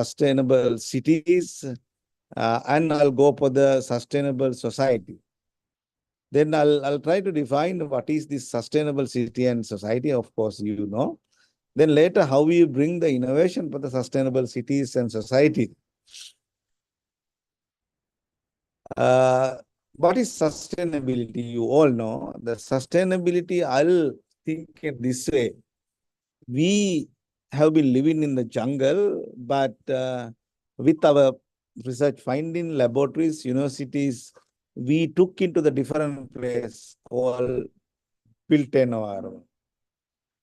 sustainable cities, and I'll go for the sustainable society. Then I'll try to define what is this sustainable city and society. Of course, you know. Then later, how we bring the innovation for the sustainable cities and society. What is sustainability? You all know the sustainability. I'll think it this way. We have been living in the jungle, but with our research finding, laboratories, universities, we took into the different place called built environment.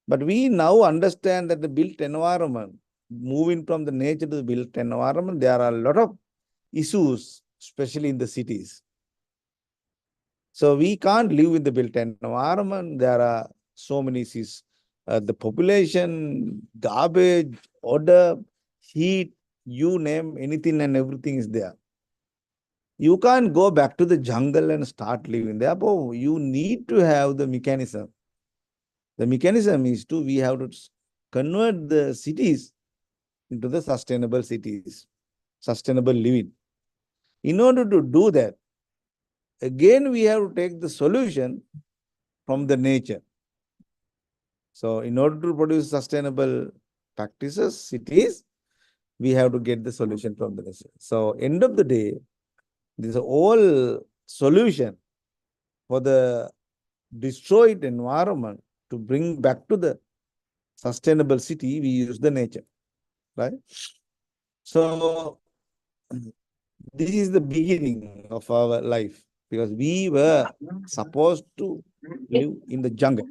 But we now understand that the built environment, moving from the nature to the built environment, there are a lot of issues, especially in the cities. So we can't live in the built environment. There are so many issues. The population, garbage, odor, heat, you name anything and everything is there. You can't go back to the jungle and start living there. But you need to have the mechanism. The mechanism is we have to convert the cities into the sustainable cities, sustainable living. In order to do that, again, we have to take the solution from the nature. So in order to produce sustainable practices, cities, we have to get the solution from the nature. So end of the day, this whole solution for the destroyed environment to bring back to the sustainable city, we use the nature, right? So this is the beginning of our life because we were supposed to live in the jungle.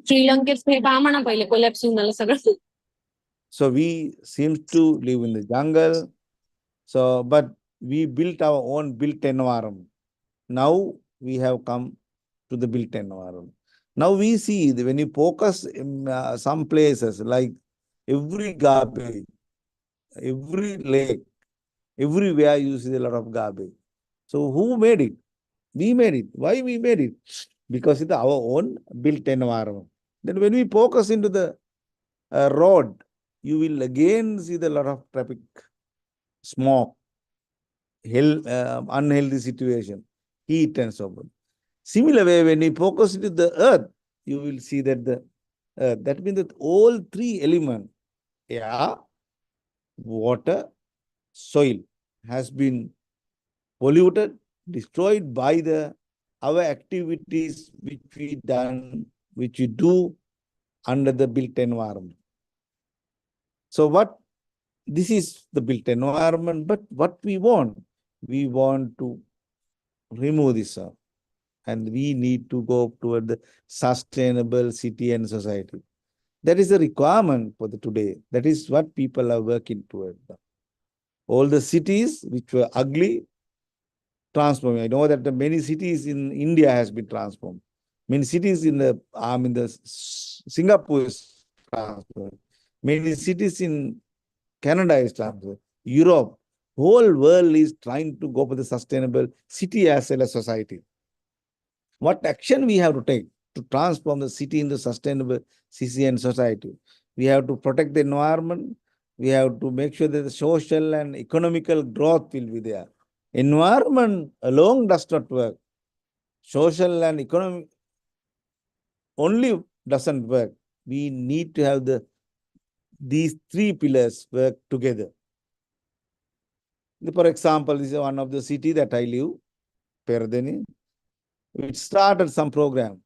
So we seem to live in the jungle. So, but we built our own built environment. Now we have come to the built environment. Now we see that when you focus in some places like every garbage, every lake, everywhere you see a lot of garbage. So who made it? We made it. Why we made it? Because it's our own built environment. Then when we focus into the road, you will again see the lot of traffic, smoke, unhealthy situation, heat and so on. Similar way, when you focus into the earth, you will see that the earth, that means that all three elements, air, water, soil, has been polluted, destroyed by our activities which we do under the built environment. So this is the built environment, but what we want to remove this and we need to go toward the sustainable city and society. That is a requirement for the today. That is what people are working toward. All the cities which were ugly, transforming. I know that many cities in India has been transformed. Many cities in the Singapore is transformed. Many cities in Canada is transformed. Europe, whole world is trying to go for the sustainable city as well as society. What action we have to take to transform the city into sustainable city and society? We have to protect the environment. We have to make sure that the social and economical growth will be there. Environment alone does not work. Social and economic only doesn't work. We need to have these three pillars work together. For example, this is one of the city that I live, Peradeni. We started some program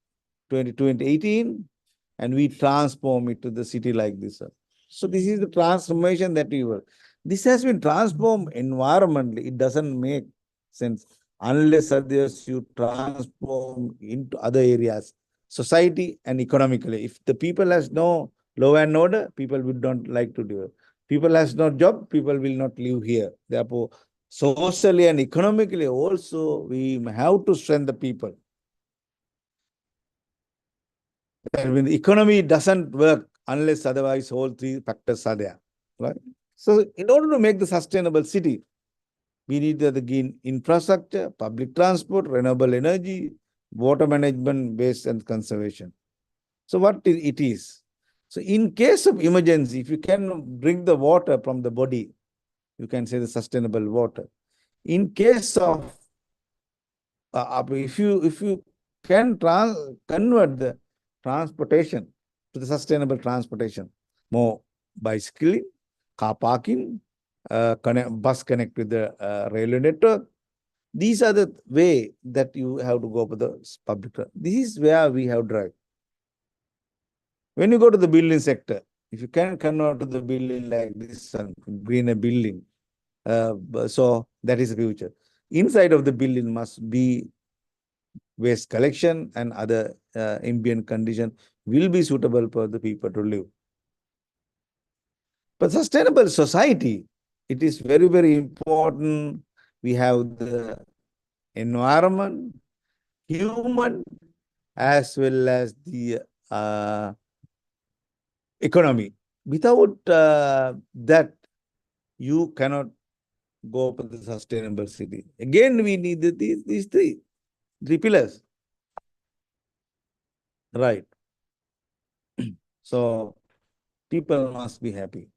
2018 and we transform it to the city like this. So this is the transformation that we were. This has been transformed environmentally. It doesn't make sense unless others you transform into other areas, society and economically. If the people has no law and order, people will not like to do it. People has no job, people will not live here. Therefore, socially and economically also, we have to strengthen the people. When the economy doesn't work unless otherwise all three factors are there, right? So in order to make the sustainable city, we need the infrastructure, public transport, renewable energy, water management, waste and conservation. So what it is? So in case of emergency, if you can drink the water from the body, You can say the sustainable water. In case of if you can convert the transportation to the sustainable transportation, more bicycling, car parking, bus connect with the railway network. These are the way that you have to go for the public. This is where we have drive. When you go to the building sector, if you can convert to the building like this greener building, so that is the future. Inside of the building must be waste collection and other ambient condition will be suitable for the people to live. But sustainable society, it is very, very important. We have the environment, human, as well as the economy. Without that, you cannot go for the sustainable city. Again, we need these three pillars. Right. So people must be happy.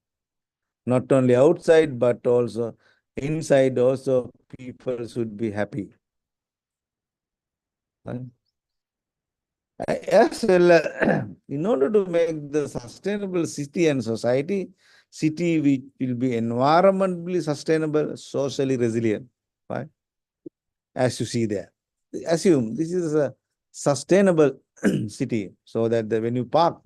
Not only outside, but also inside also people should be happy. Right? As well, in order to make the sustainable city and society, city which will be environmentally sustainable, socially resilient, right? As you see there. Assume this is a sustainable city, so that when you park,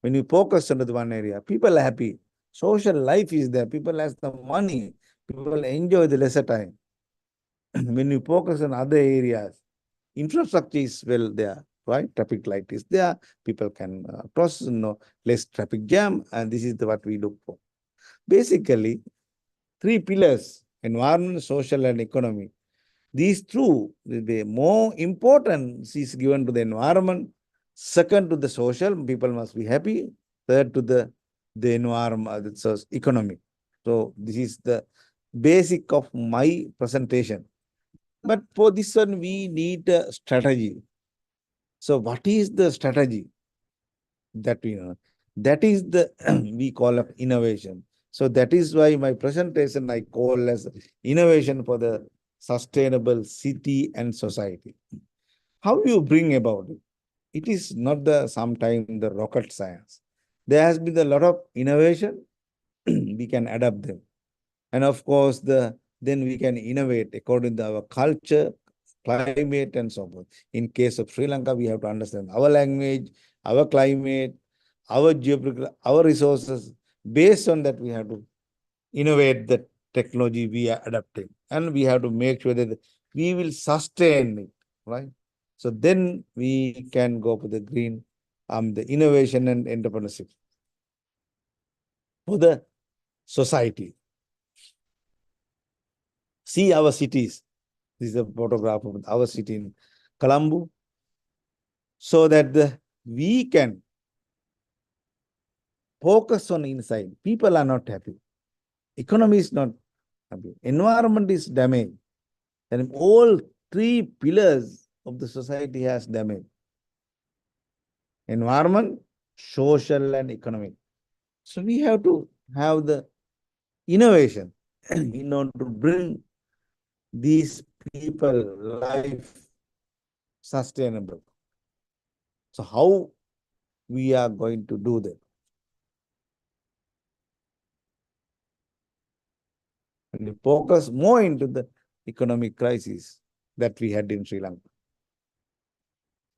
when you focus on the one area, people are happy. Social life is there. People has the money. People enjoy the lesser time. When you focus on other areas, infrastructure is well there, right? Traffic light is there. People can cross, less traffic jam, and this is what we look for. Basically, three pillars: environment, social, and economy. These two, the more importance is given to the environment. Second, to the social, people must be happy. Third, to the environment, so economic. So this is the basic of my presentation. But for this one, we need a strategy. So what is the strategy that we know? That is the we call of innovation. So that is why my presentation I call as innovation for the sustainable city and society. How you bring about it? It is not the sometimes the rocket science. There has been a lot of innovation. We can adapt them. And of course, then we can innovate according to our culture, climate, and so forth. In case of Sri Lanka, we have to understand our language, our climate, our geographical, our resources. Based on that, we have to innovate the technology we are adapting. And we have to make sure that we will sustain it, right? So then we can go for the green, the innovation and entrepreneurship for the society. See our cities. This is a photograph of our city in Colombo. So that we can focus on inside. People are not happy. Economy is not happy. Environment is damaged. And all three pillars of the society has damage. Environment, social, and economic. So we have to have the innovation in order to bring these people life sustainable. So how we are going to do that? And we focus more into the economic crisis that we had in Sri Lanka.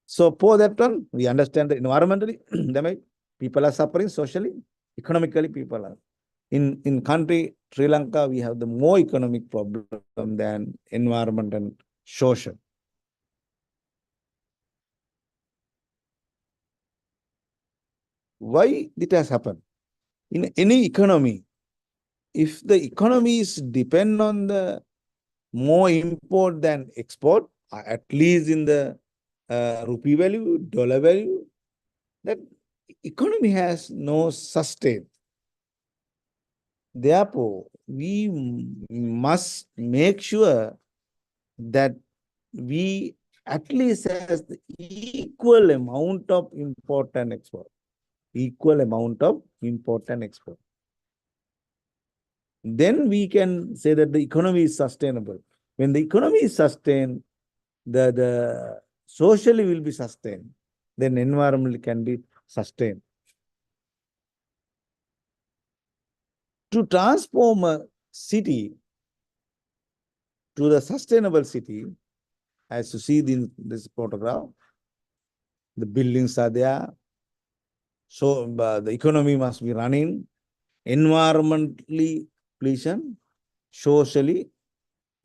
So for that one, we understand that environmentally, people are suffering socially, economically, people are. In country, Sri Lanka, we have the more economic problem than environment and social. Why it has happened? In any economy, if the economies depend on the more import than export, at least in the rupee value, dollar value, that economy has no sustain. Therefore, we must make sure that we at least has the equal amount of import and export. Equal amount of import and export. then we can say that the economy is sustainable. When the economy is sustained, the socially will be sustained, then environment can be sustained. To transform a city to the sustainable city, as you see in this photograph, the buildings are there, so the economy must be running, environmentally pleasant, socially,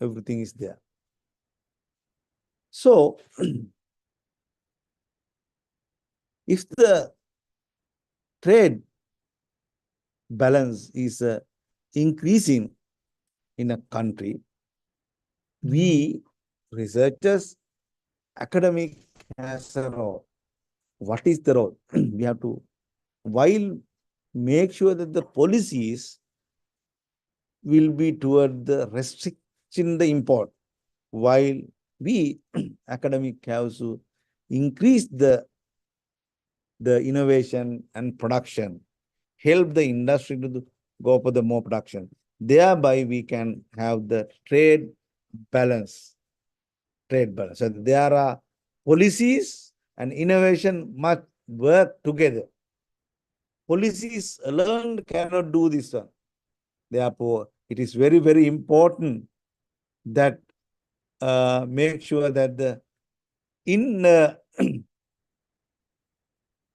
everything is there. So, if the trade balance is increasing in a country, we researchers, academic has a role. What is the role? We have to, while make sure that the policies will be toward the restriction the import, while we academic have to increase the innovation and production, help the industry to go for the more production. Thereby, we can have the trade balance. Trade balance. So there are policies and innovation must work together. Policies alone cannot do this one. Therefore, it is very, very important that make sure that the in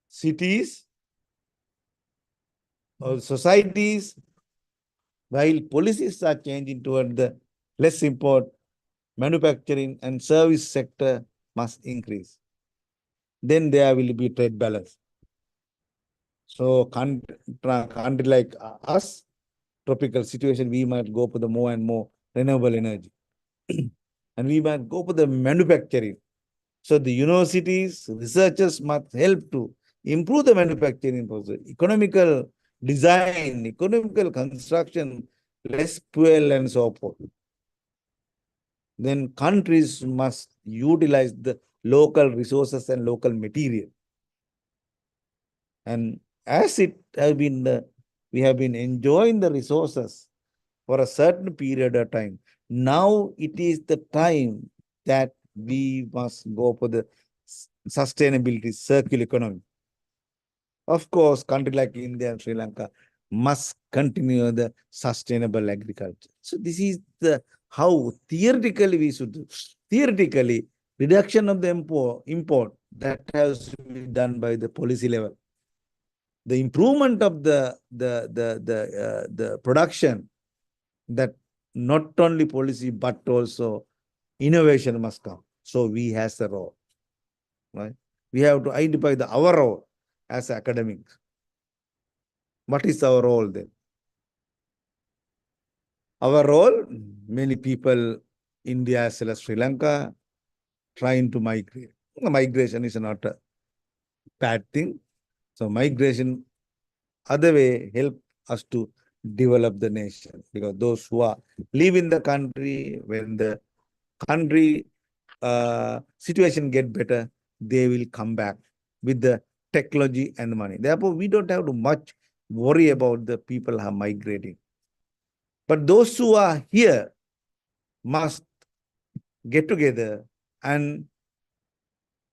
cities or societies, while policies are changing toward the less import, manufacturing and service sector must increase. Then there will be trade balance. So country like us, tropical situation, we might go for the more and more renewable energy. And we might go for the manufacturing. So the universities, researchers must help to improve the manufacturing process, economical design, economical construction, less fuel and so forth. Then countries must utilize the local resources and local material. And as it has been, we have been enjoying the resources for a certain period of time. Now it is the time that we must go for the sustainability, circular economy. Of course, countries like India and Sri Lanka must continue the sustainable agriculture. So this is the how theoretically we should do. Theoretically, reduction of the import that has to be done by the policy level. The improvement of the production, that not only policy but also innovation must come. So we has a role, right? We have to identify our role as academics. What is our role then? Our role, many people, India as well as Sri Lanka, trying to migrate. Migration is not a bad thing. So migration, other way, help us to develop the nation. Because those who are live in the country, when the country situation get better, they will come back with the technology and money. Therefore, we don't have to much worry about the people who are migrating. But those who are here must get together and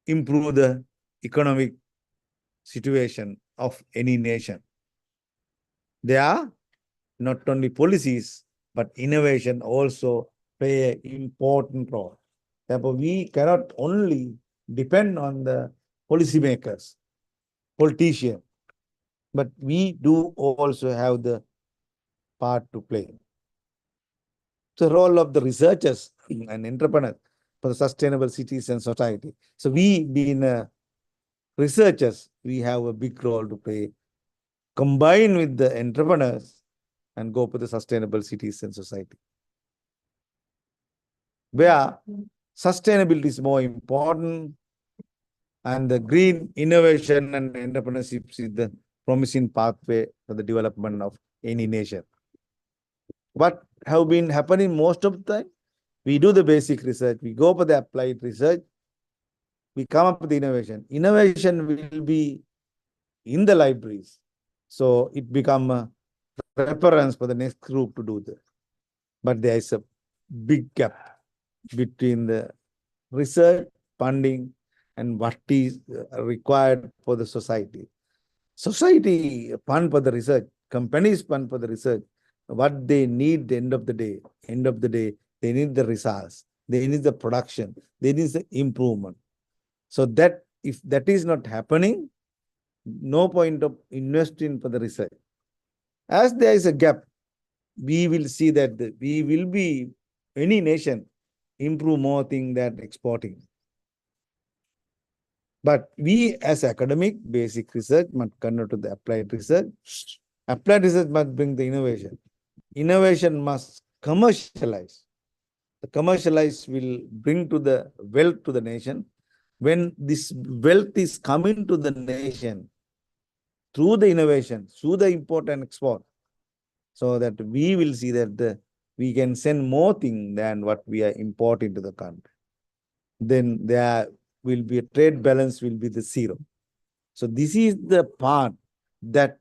improve the economic situation of any nation. There are not only policies, but innovation also play an important role. Therefore, we cannot only depend on the policymakers, politicians, but we do also have the part to play. The role of the researchers and entrepreneurs for the sustainable cities and society. So we being researchers, we have a big role to play. Combine with the entrepreneurs and go for the sustainable cities and society. Where sustainability is more important and the green innovation and entrepreneurship is the promising pathway for the development of any nation. What have been happening most of the time? We do the basic research, we go for the applied research, we come up with the innovation. Innovation will be in the libraries. So it become preference for the next group to do that. But there is a big gap between the research funding and what is required for the society. Society fund for the research, companies fund for the research. What they need the end of the day, they need the results, they need the production, they need the improvement. So that if that is not happening, no point of investing for the research. As there is a gap, we will see that we will be, any nation, improve more thing than exporting. But we as academic, basic research must convert to the applied research. Applied research must bring the innovation. Innovation must commercialize. The commercialize will bring to the wealth to the nation. When this wealth is coming to the nation through the innovation, through the import and export, so that we will see that we can send more things than what we are importing to the country. Then there will be a trade balance will be the zero. So this is the part that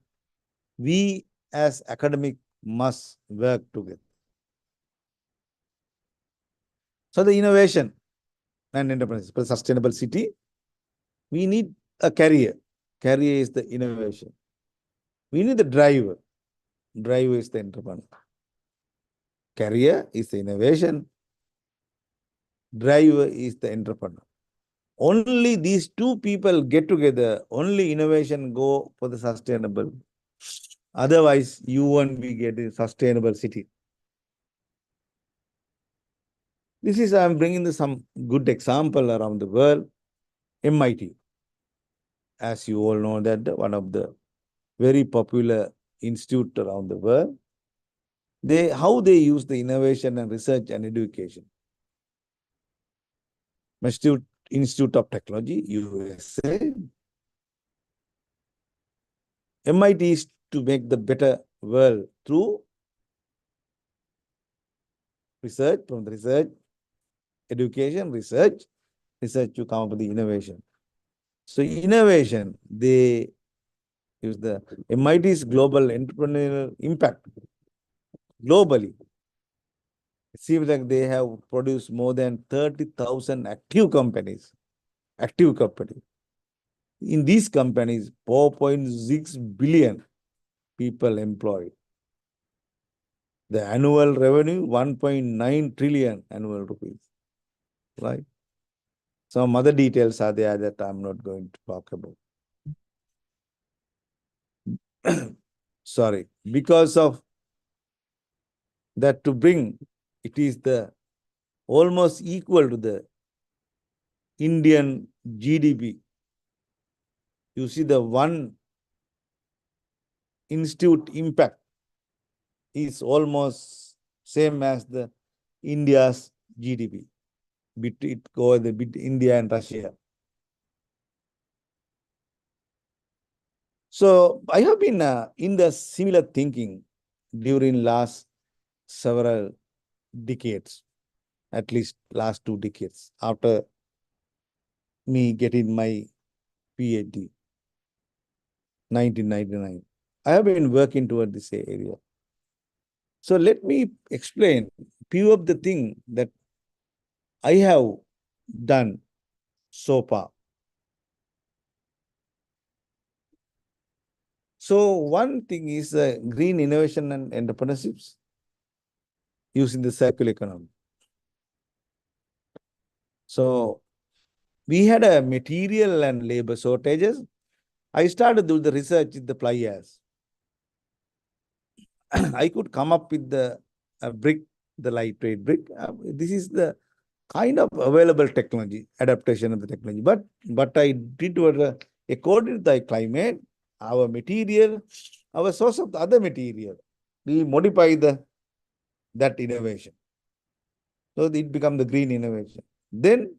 we as academic must work together. So the innovation and enterprise, for sustainable city, we need a carrier. Carrier is the innovation. We need the driver. Driver is the entrepreneur. Carrier is the innovation. Driver is the entrepreneur. Only these two people get together, only innovation go for the sustainable. Otherwise, you won't be getting sustainable city. This is, I'm bringing some good example around the world. MIT, as you all know, that one of the very popular institute around the world. How they use the innovation and research and education. Institute of Technology, USA. MIT is to make the better world through research, from the research, education, research to come up with the innovation. So innovation, they use the MIT's global entrepreneurial impact globally. It seems like they have produced more than 30,000 active companies. In these companies, 4.6 billion people employed. The annual revenue, 1.9 trillion annual rupees. Right? Some other details are there that I'm not going to talk about. Sorry. Because of that, to bring, it is the almost equal to the Indian GDP. You see, the one institute impact is almost same as the India's GDP. It goes between India and Russia. So I have been in the similar thinking during last several decades, at least last 2 decades, after me getting my PhD, 1999. I have been working toward this area. So let me explain few of the things that I have done so far. So one thing is green innovation and entrepreneurships using the circular economy. So we had a material and labor shortages. I started doing the research in the fly ash. I could come up with the brick, the lightweight brick. This is the kind of available technology, adaptation of the technology. But I did what, according to the climate, our material, our source of the other material, we modify that innovation. So it becomes the green innovation. Then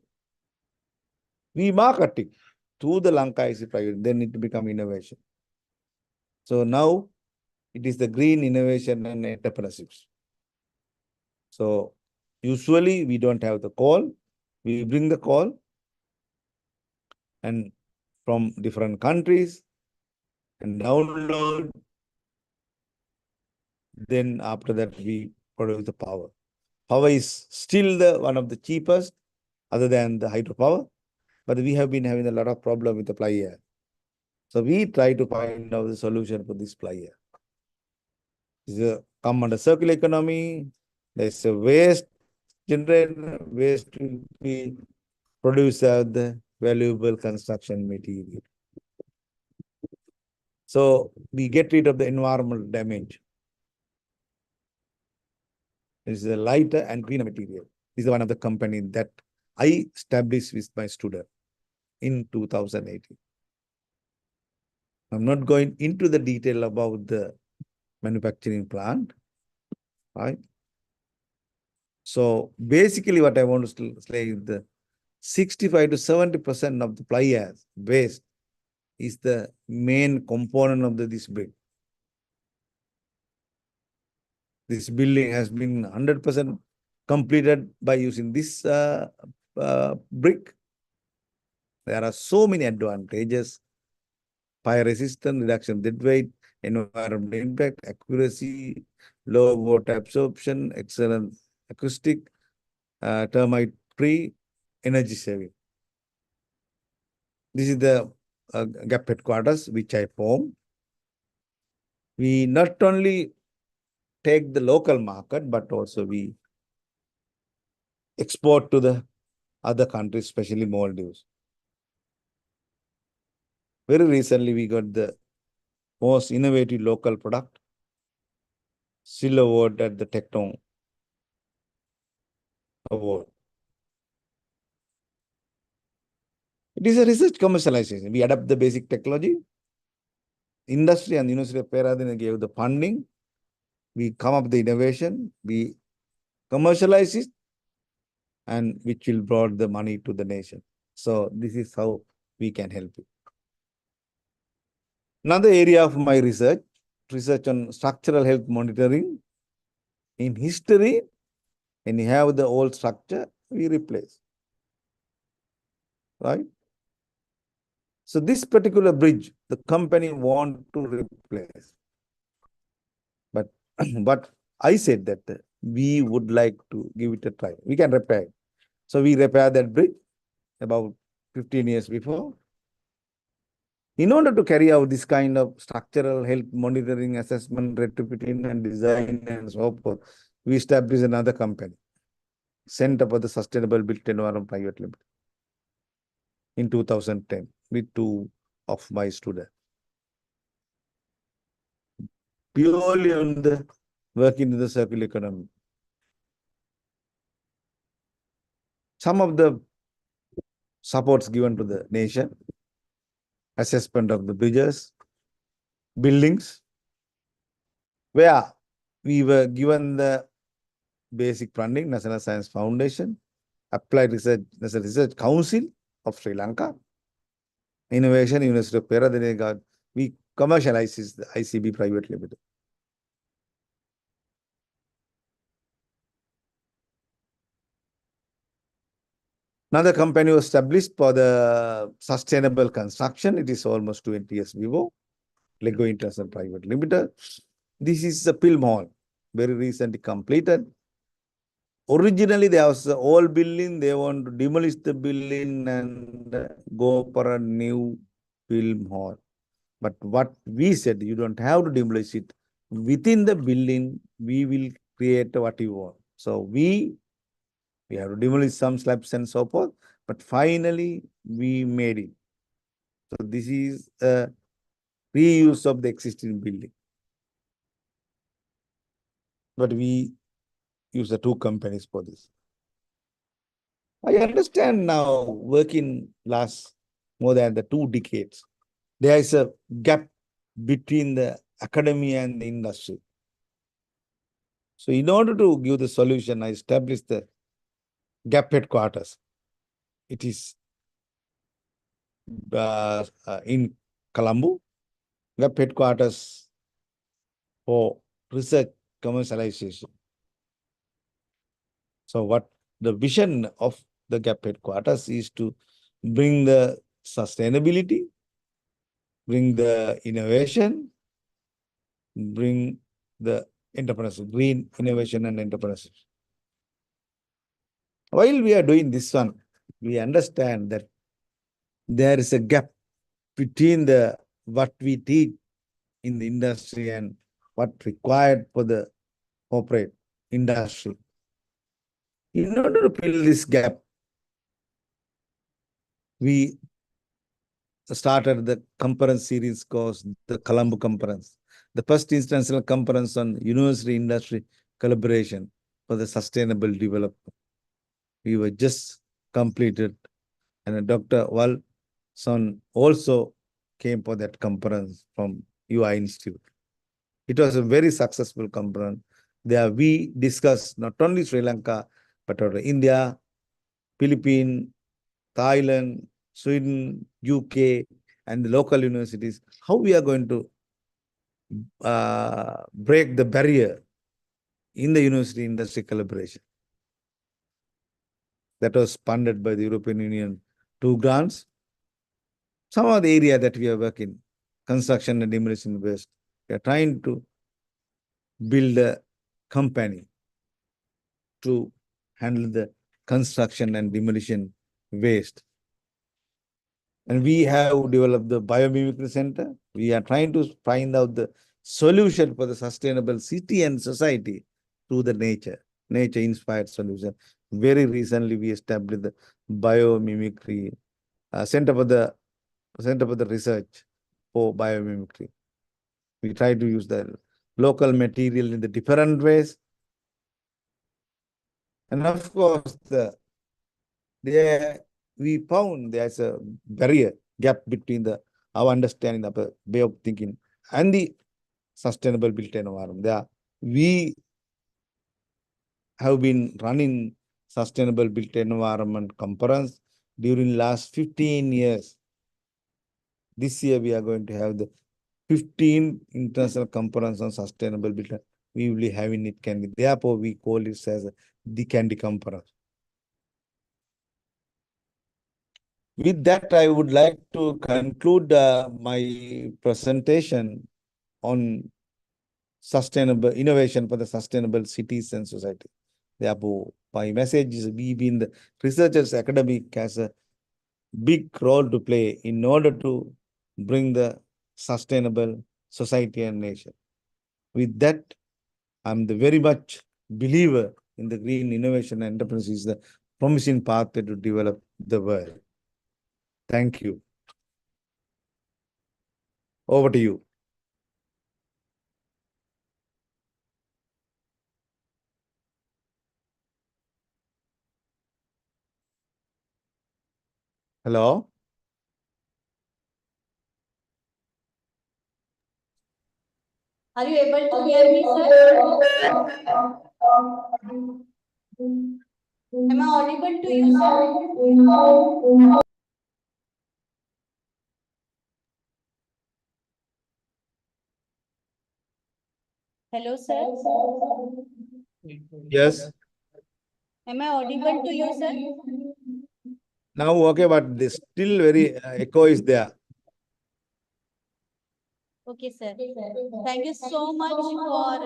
we market it through the Lanka IC private, then it becomes innovation. So now it is the green innovation and entrepreneurships. So usually we don't have the call. We bring the call and from different countries and download Then after that, we produce the power. Power is still the one of the cheapest other than the hydropower, but we have been having a lot of problem with the fly air. So we try to find out the solution for this fly air. It's a come under circular economy. There's a waste generated, waste to be produced as the valuable construction material. So we get rid of the environmental damage. This is a lighter and greener material. This is one of the company that I established with my student in 2018. I'm not going into the detail about the manufacturing plant, right? So basically what I want to say is the 65 to 70% of the fly ash waste is the main component of this brick. This building has been 100% completed by using this brick. There are so many advantages: fire resistance, reduction dead weight, environmental impact, accuracy, low water absorption, excellent acoustic, termite free, energy saving. This is the GAP headquarters which I formed. We not only take the local market, but also we export to the other countries, especially Maldives. Very recently, we got the most innovative local product, Silver Award at the Techno Award. It is a research commercialization. We adapt the basic technology. Industry and University of Peradeniya gave the funding. We come up with the innovation. We commercialize it, and which will brought the money to the nation. So this is how we can help you. Another area of my research on structural health monitoring. In history, when you have the old structure, we replace, right? So this particular bridge, the company want to replace. But, but I said that we would like to give it a try. We can repair it. So we repair that bridge about 15 years before. In order to carry out this kind of structural health monitoring, assessment, retrofitting, and design, and so forth, we established another company, Center for the Sustainable Built Environment Private Limited, in 2010 with two of my students. Purely on the working in the circular economy. Some of the supports given to the nation, assessment of the bridges, buildings, where we were given the basic funding, National Science Foundation, Applied Research, National Research Council of Sri Lanka, Innovation, University of Peradeniya. We commercialize the ICB Private Limited. Another company was established for the sustainable construction. It is almost 20 years before. Lego International Private Limited. This is a film hall, very recently completed. Originally, there was an old building. They want to demolish the building and go for a new film hall. But what we said, you don't have to demolish it. Within the building, we will create what you want. So we have to demolish some slabs and so forth. But finally, we made it. So this is a reuse of the existing building. But we use the two companies for this. I understand now, working last more than the 2 decades, there is a gap between the academy and the industry. So in order to give the solution, I established the gap headquarters. It is in Colombo, gap headquarters for research commercialization. So what the vision of the gap headquarters is to bring the sustainability, bring the innovation, bring the entrepreneurship, green innovation and entrepreneurship. While we are doing this one, we understand that there is a gap between the what we teach in the industry and what required for the corporate industry. In order to fill this gap, we started the conference series course, the Colombo Conference, the first international conference on university industry collaboration for the sustainable development. We were just completed, and Dr. Walson also came for that conference from UI Institute. It was a very successful conference. There we discussed not only Sri Lanka, but also India, Philippines, Thailand, Sweden, UK, and the local universities, how we are going to break the barrier in the university industry collaboration. That was funded by the European Union, 2 grants. Some of the area that we are working, construction and demolition waste, we are trying to build a company to handle the construction and demolition waste. And we have developed the biomimicry center. We are trying to find out the solution for the sustainable city and society through the nature-inspired solution. Very recently, we established the biomimicry center for the research for biomimicry. We try to use the local material in the different ways. And of course, we found there's a barrier, gap between our understanding of the way of thinking and the sustainable built environment. We have been running sustainable built environment conference during last 15 years. This year, we are going to have the 15 international conference on sustainable built. We will be having it Candy. Therefore, we call it as the Candy Conference. With that, I would like to conclude my presentation on sustainable innovation for the sustainable cities and society. Therefore, my message is we being the researchers academic has a big role to play in order to bring the sustainable society and nation. With that, I'm the very much believer in the green innovation and entrepreneurship is the promising pathway to develop the world. Thank you. Over to you. Hello? Are you able to hear me, sir? Am I audible to you, sir? Hello, sir. Yes. Am I audible to you, sir? Now, okay, but this still very echo is there. Okay, sir. Thank you so much for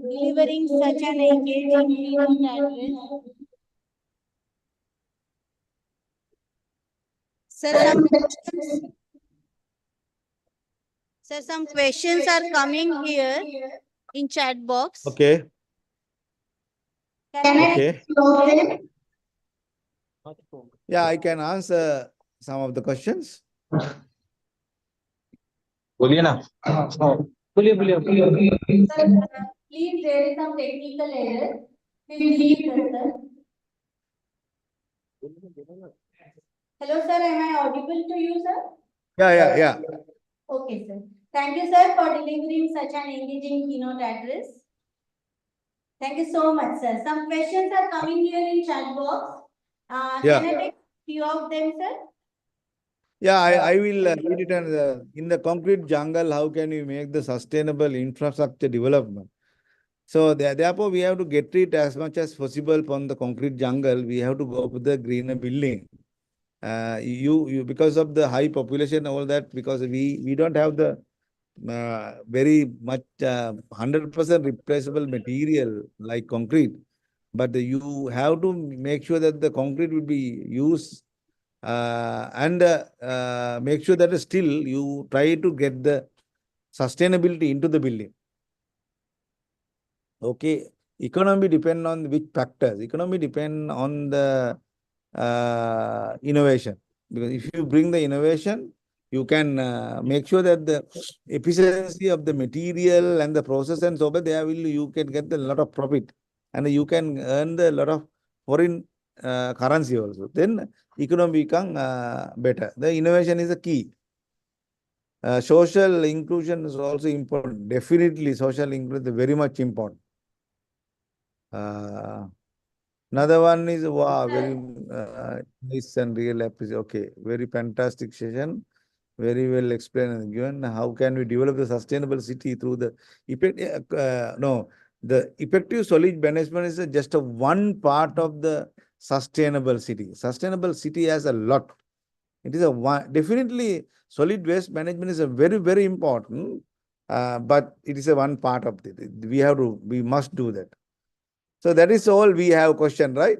delivering such an engaging keynote address. Sir, some questions are coming here in chat box. Okay. Can Okay. I Yeah, I can answer some of the questions. बोलिए ना बोलिए Sir, please, there is some technical error. Please repeat us, sir. Hello, sir. Am I audible to you, sir? Yeah. Okay, sir. Thank you, sir, for delivering such an engaging keynote address. Thank you so much, sir. Some questions are coming here in chat box. Yeah. Can I take few of them, sir? Yeah, I will read it. And in the concrete jungle, how can we make the sustainable infrastructure development? So therefore, we have to get it as much as possible from the concrete jungle. We have to go for the greener building. You because of the high population, all that, because we don't have the very much 100% replaceable material like concrete, but you have to make sure that the concrete will be used and make sure that still you try to get the sustainability into the building. Okay, economy depend on which factors? Economy depend on the innovation. Because if you bring the innovation, you can make sure that the efficiency of the material and the process and so on, there will you can get a lot of profit and you can earn the lot of foreign currency also. Then economy become better. The innovation is a key. Social inclusion is also important. Definitely, social inclusion is very much important. Another one is wow, very nice and real appreciate. Okay, very fantastic session. Very well explained and given. How can we develop the sustainable city through the effect? No, the effective solid management is just a one part of the sustainable city. Sustainable city has a lot. It is a one, definitely solid waste management is a very important, but it is a one part of it. We must do that. So that is all we have question, right?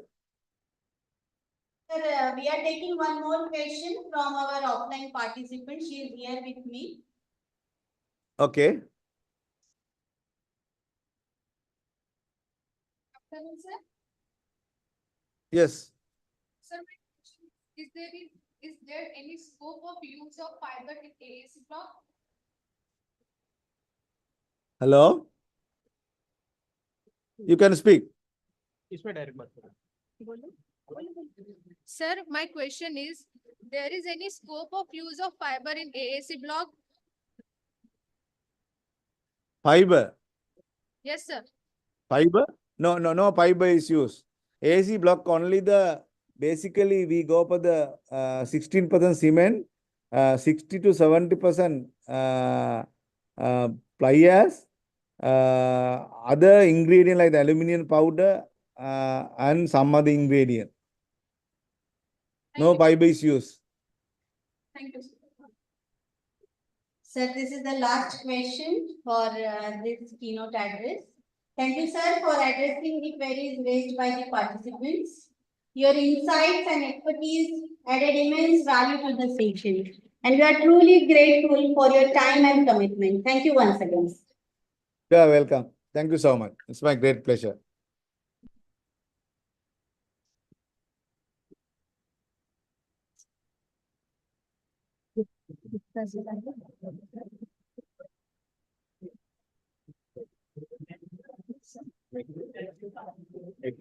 Sir, we are taking one more question from our offline participant. She is here with me. Okay. Afternoon, sir. Yes. Sir, my question is there any scope of use of fiber in AAC block? Hello. You can speak. Sir, my question is, there is any scope of use of fiber in AAC block? Fiber. Yes, sir. Fiber? No fiber is used. AC block only the, basically we go for the 16% cement, 60 to 70% fly ash, other ingredient like the aluminum powder and some other ingredient. No fiber is used. Thank you, sir. Sir, this is the last question for this keynote address. Thank you, sir, for addressing the queries raised by the participants. Your insights and expertise added immense value to the session, and we are truly grateful for your time and commitment. Thank you once again. You are welcome. Thank you so much. It's my great pleasure.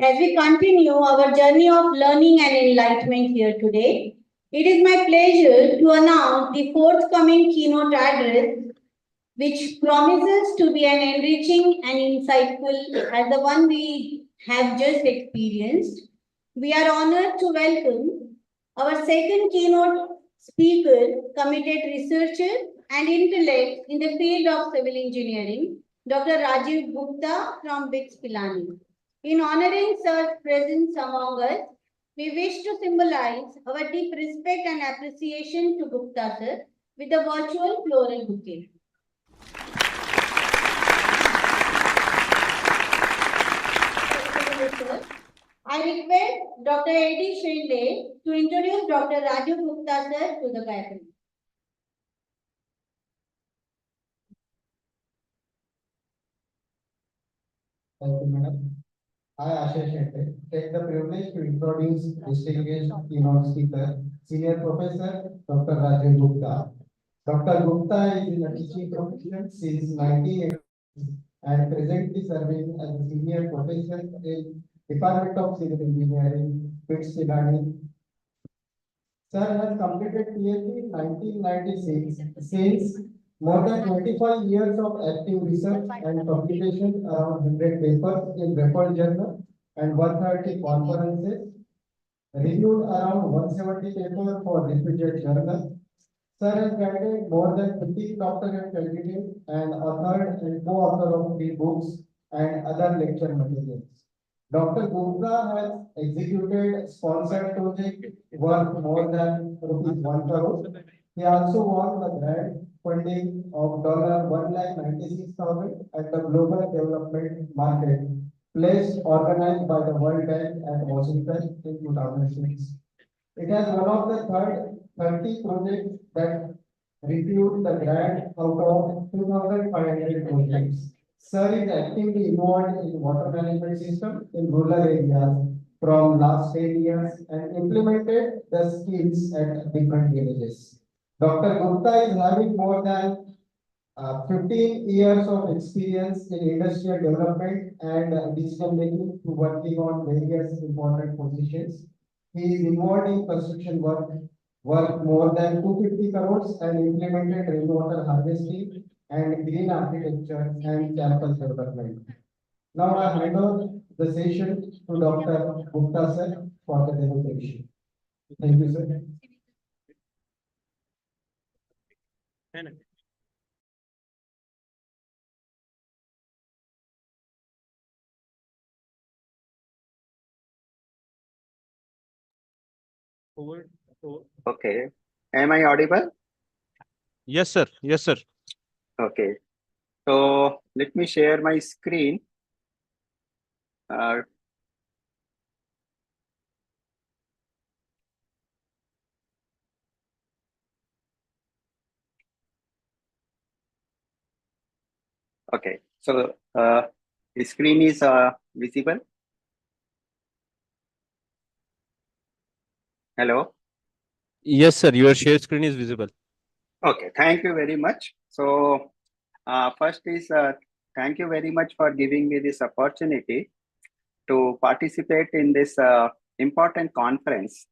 As we continue our journey of learning and enlightenment here today, it is my pleasure to announce the forthcoming keynote address, which promises to be an enriching and insightful as the one we have just experienced. We are honored to welcome our second keynote speaker, committed researcher and intellect in the field of civil engineering, Dr. Rajiv Gupta from BITS Pilani. In honoring Sir's presence among us, we wish to symbolize our deep respect and appreciation to Gupta sir with a virtual floral bouquet. I request Dr. A.D. Shinde to introduce Dr. Raju Gupta sir to the gathering. Thank you, madam. I, Ashish Shinde, take the privilege to introduce distinguished keynote speaker, Senior Professor Dr. Rajiv Gupta. Dr. Gupta is in a teaching profession since 1980 and presently serving as a Senior Professor in Department of Civil Engineering, BITS Pilani. Sir has completed PhD in 1996. Since more than 25 years of active research and publication, around 100 papers in referred journal and 130 conferences, reviewed around 170 papers for reputed journals. Sir has guided more than 15 doctorate candidates and authored and co-author of 3 books and other lecture materials. Dr. Gupta has executed sponsored project worth more than rupees 1 crore. He also won the grant funding of $1,96,000 at the Global Development Market Place organized by the World Bank at Washington in 2006. It has one of the 30 projects that refused the grant out of 2,500 projects. Sir is actively involved in water management system in rural areas from last 10 years and implemented the skills at different villages. Dr. Gupta is having more than 15 years of experience in industrial development and decision making to working on various important positions. He is involved in construction work more than 250 crores and implemented rainwater harvesting and green architecture and campus development. Now I hand over the session to Dr. Gupta sir for the demonstration. Thank you, sir. Okay. Am I audible? Yes, sir. Yes, sir. Okay. So let me share my screen. Okay. So the screen is visible. Hello. Yes, sir. Your share screen is visible. Okay. Thank you very much. So first is thank you very much for giving me this opportunity to participate in this important conference.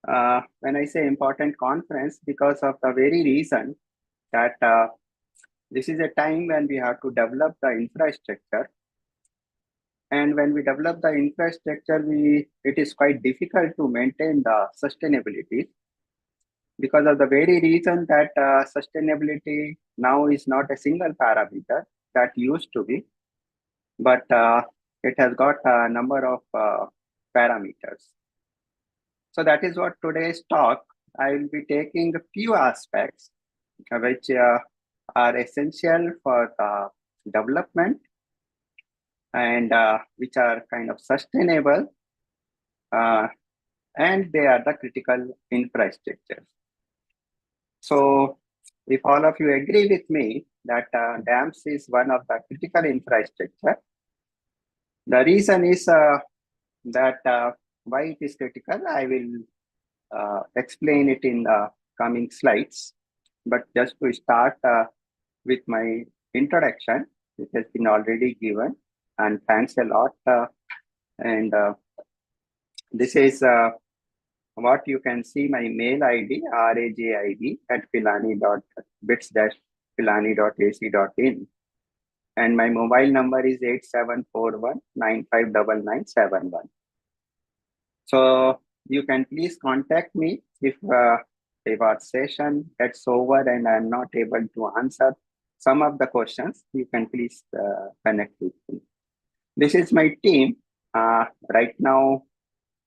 When I say important conference, because of the very reason that this is a time when we have to develop the infrastructure. And when we develop the infrastructure, it is quite difficult to maintain the sustainability because of the very reason that sustainability now is not a single parameter that used to be, but it has got a number of parameters. So that is what today's talk, I will be taking a few aspects which are essential for the development and which are kind of sustainable and they are the critical infrastructures. So if all of you agree with me that dams is one of the critical infrastructure, the reason is that why it is critical, I will explain it in the coming slides. But just to start with my introduction, which has been already given, and thanks a lot. This is what you can see my mail ID, RAJID at bits-pilani.ac.in. And my mobile number is 8741959971. So you can please contact me if our session gets over and I'm not able to answer some of the questions. You can please connect with me. This is my team. Right now,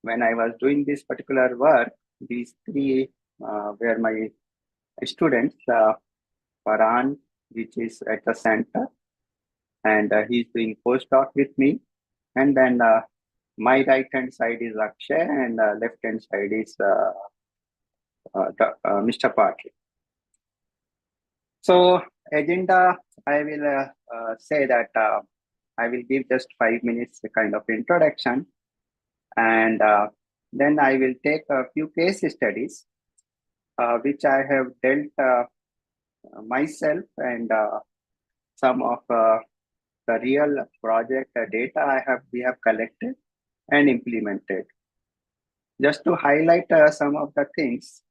when I was doing this particular work, these three were my students, Farhan, which is at the center, and he's doing postdoc with me. And then my right-hand side is Akshay, and left-hand side is Mr. Patil. So agenda, I will say that I will give just 5 minutes kind of introduction, and then I will take a few case studies which I have dealt myself and some of the real project data we have collected and implemented. Just to highlight some of the things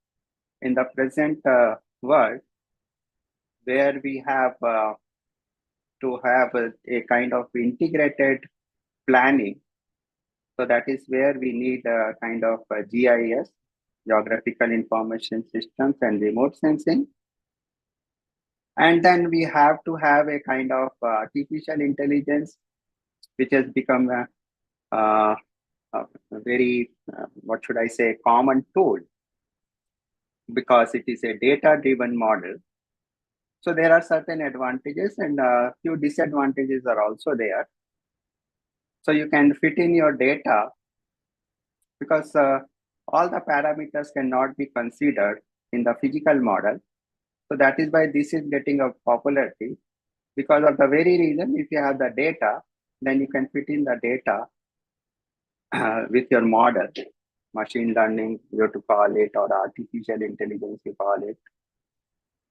in the present world where we have to have a kind of integrated planning. So that is where we need a kind of GIS, Geographical Information Systems, and remote sensing. And then we have to have a kind of artificial intelligence, which has become a very, what should I say, common tool, because it is a data-driven model So there are certain advantages and few disadvantages are also there. So you can fit in your data because all the parameters cannot be considered in the physical model. So that is why this is getting a popularity, because of the very reason, if you have the data, then you can fit in the data with your model, machine learning, you have to call it, or artificial intelligence, you call it.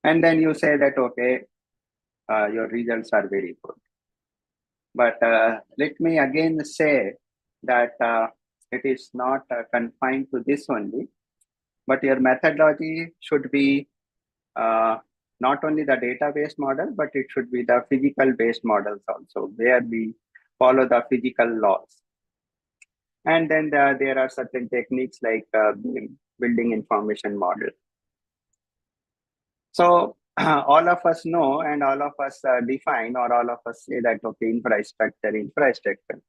And then you say that, okay, your results are very good. But let me again say that it is not confined to this only, but your methodology should be not only the database model, but it should be the physical based models also, where we follow the physical laws. And then there are certain techniques like building information model. So all of us know and all of us define, or all of us say that, okay, infrastructure.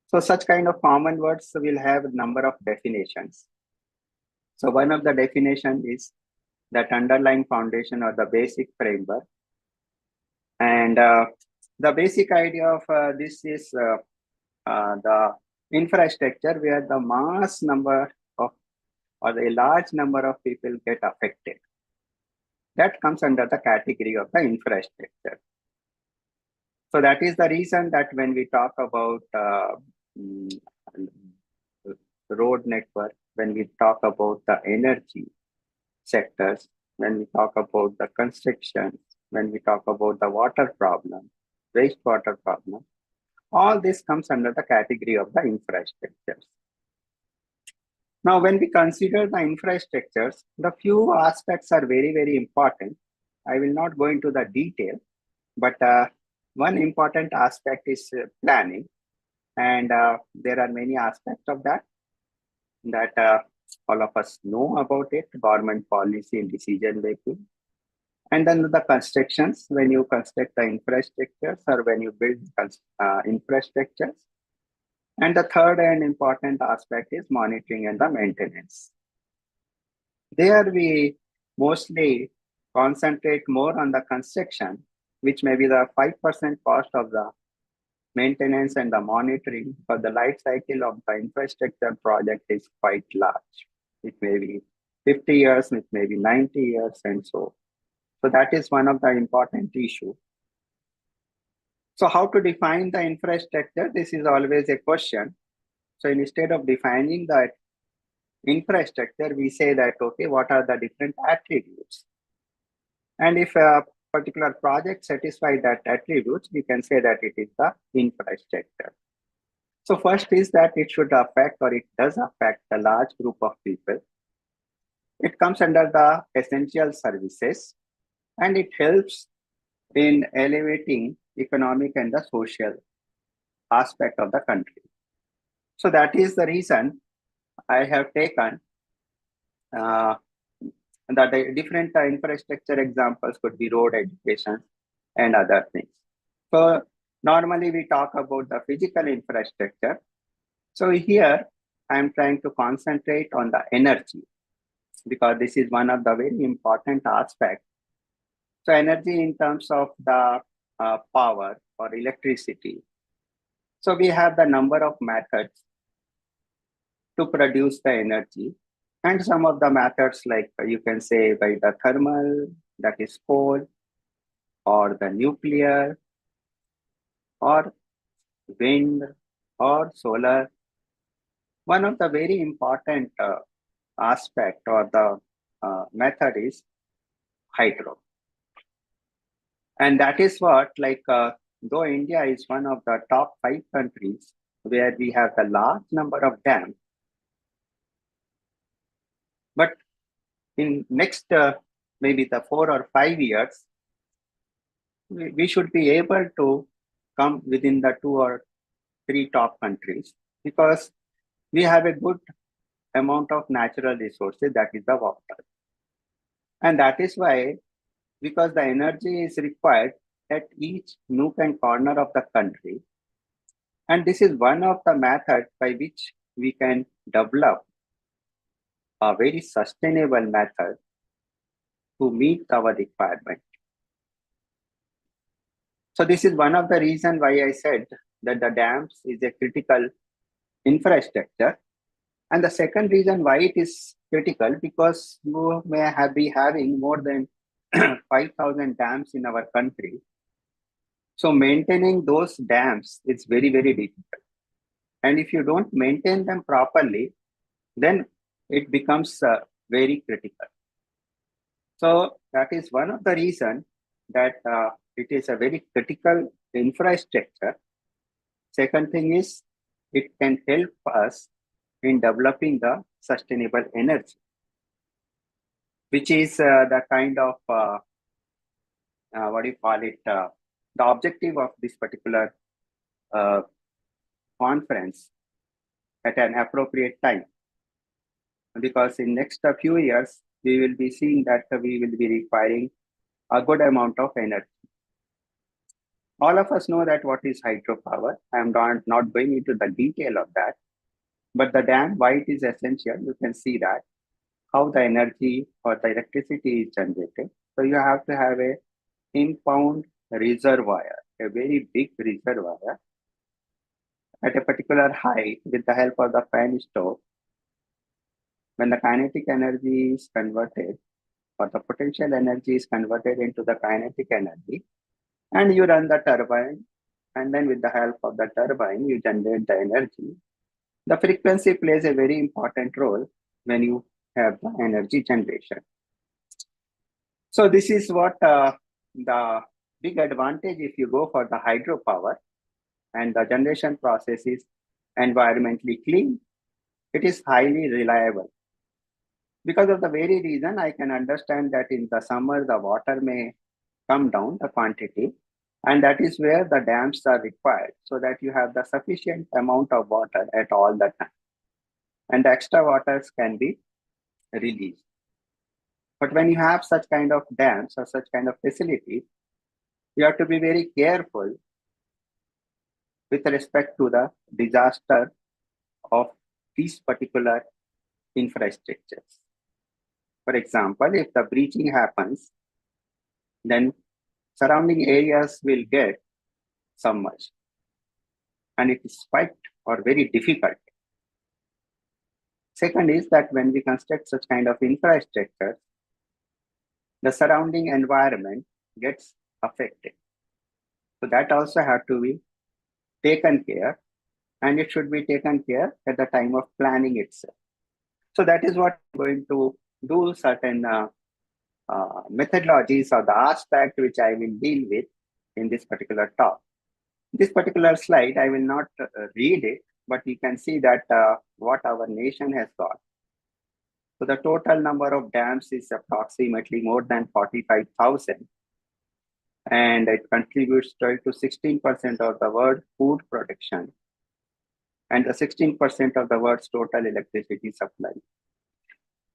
So such kind of common words will have a number of definitions. So one of the definition is that underlying foundation or the basic framework. And the basic idea of this is the infrastructure where the mass number of or a large number of people get affected. That comes under the category of the infrastructure. So that is the reason that when we talk about road network, when we talk about the energy sectors, when we talk about the construction, when we talk about the water problem, wastewater problem, all this comes under the category of the infrastructures. Now, when we consider the infrastructures, the few aspects are very, very important. I will not go into the detail, but one important aspect is planning. And there are many aspects of that all of us know about it, government policy and decision making. And then the constructions, when you construct the infrastructures or when you build infrastructures. And the third and important aspect is monitoring and the maintenance. There we mostly concentrate more on the construction, which may be the 5% cost of the maintenance and the monitoring, but the life cycle of the infrastructure project is quite large. It may be 50 years, it may be 90 years, and so. So that is one of the important issues. So how to define the infrastructure? This is always a question. So instead of defining that infrastructure, we say that, okay, what are the different attributes? And if a particular project satisfies that attributes, we can say that it is the infrastructure. So first is that it should affect, or it does affect, a large group of people. It comes under the essential services, and it helps in elevating economic and the social aspect of the country. So that is the reason I have taken the different infrastructure examples could be road, education, and other things. So normally we talk about the physical infrastructure. So here I'm trying to concentrate on the energy, because this is one of the very important aspects. So energy in terms of the power or electricity. So we have the number of methods to produce the energy. And some of the methods, like you can say by the thermal, that is coal, or the nuclear, or wind, or solar. One of the very important aspect or the method is hydro. And that is what, like, though India is one of the top 5 countries where we have the large number of dams, but in next maybe the 4 or 5 years, we should be able to come within the 2 or 3 top countries, because we have a good amount of natural resources, that is the water. And that is why, because the energy is required at each nook and corner of the country. And this is one of the methods by which we can develop a very sustainable method to meet our requirement. So this is one of the reasons why I said that the dams is a critical infrastructure. And the second reason why it is critical, because you may be having more than 5,000 dams in our country. So maintaining those dams is very, very difficult. And if you don't maintain them properly, then it becomes very critical. So that is one of the reasons that it is a very critical infrastructure. Second thing is it can help us in developing the sustainable energy, which is the kind of, what do you call it, the objective of this particular conference at an appropriate time. Because in next few years, we will be seeing that we will be requiring a good amount of energy. All of us know that what is hydropower. I am not going into the detail of that. But the dam, why it is essential, you can see that how the energy or the electricity is generated. So you have to have a impound reservoir, a very big reservoir at a particular height with the help of the fan stove. When the kinetic energy is converted, or the potential energy is converted into the kinetic energy, and you run the turbine, and then with the help of the turbine, you generate the energy. The frequency plays a very important role when you have the energy generation. So this is what the big advantage if you go for the hydropower, and the generation process is environmentally clean. It is highly reliable. Because of the very reason, I can understand that in the summer, the water may come down, the quantity, and that is where the dams are required, so that you have the sufficient amount of water at all the time. And the extra waters can be released. But when you have such kind of dams or such kind of facility, you have to be very careful with respect to the disaster of these particular infrastructures. For example, if the breaching happens, then surrounding areas will get submerged. And it is quite or very difficult. Second is that when we construct such kind of infrastructure, the surrounding environment gets affected. So that also have to be taken care, and it should be taken care at the time of planning itself. So that is what I'm going to do, certain methodologies or the aspect which I will deal with in this particular talk. This particular slide, I will not read it, but you can see that what our nation has got. So the total number of dams is approximately more than 45,000. And it contributes to 16% of the world food production and the 16% of the world's total electricity supply.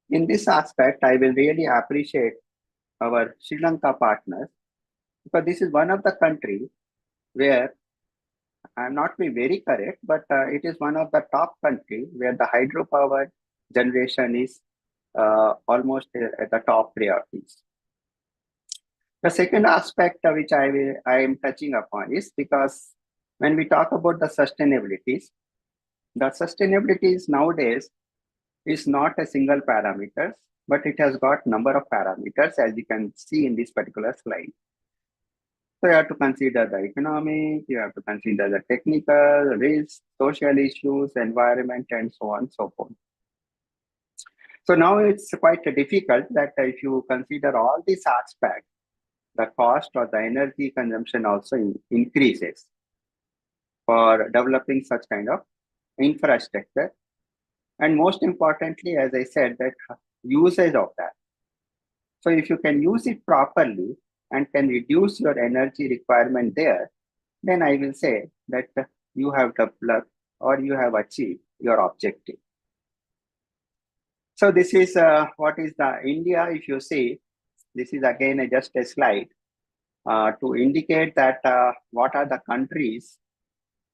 In this aspect, I will really appreciate our Sri Lanka partners, because this is one of the countries where, I'm not be very correct, but it is one of the top countries where the hydropower generation is almost at the top priorities. The second aspect which I am touching upon is because when we talk about the sustainabilities nowadays is not a single parameter, but it has got number of parameters, as you can see in this particular slide. So you have to consider the economic, you have to consider the technical, risk, social issues, environment, and so on and so forth. So now it's quite difficult that if you consider all these aspects, the cost or the energy consumption also increases for developing such kind of infrastructure. And most importantly, as I said, that usage of that. So if you can use it properly and can reduce your energy requirement there, then I will say that you have developed or you have achieved your objective. So this is what is the India. If you see, this is again just a slide to indicate that what are the countries.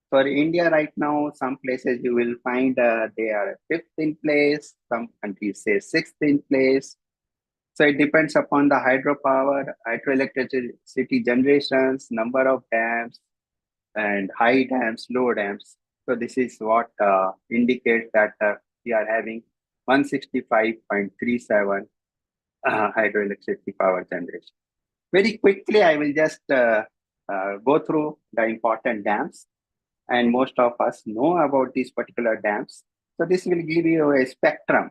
For India right now, some places you will find they are 5th in place, some countries say 6th in place. So it depends upon the hydropower, hydroelectricity generations, number of dams, and high dams, low dams. So this is what indicates that we are having 165.37 hydroelectricity power generation. Very quickly, I will just go through the important dams, and most of us know about these particular dams. So this will give you a spectrum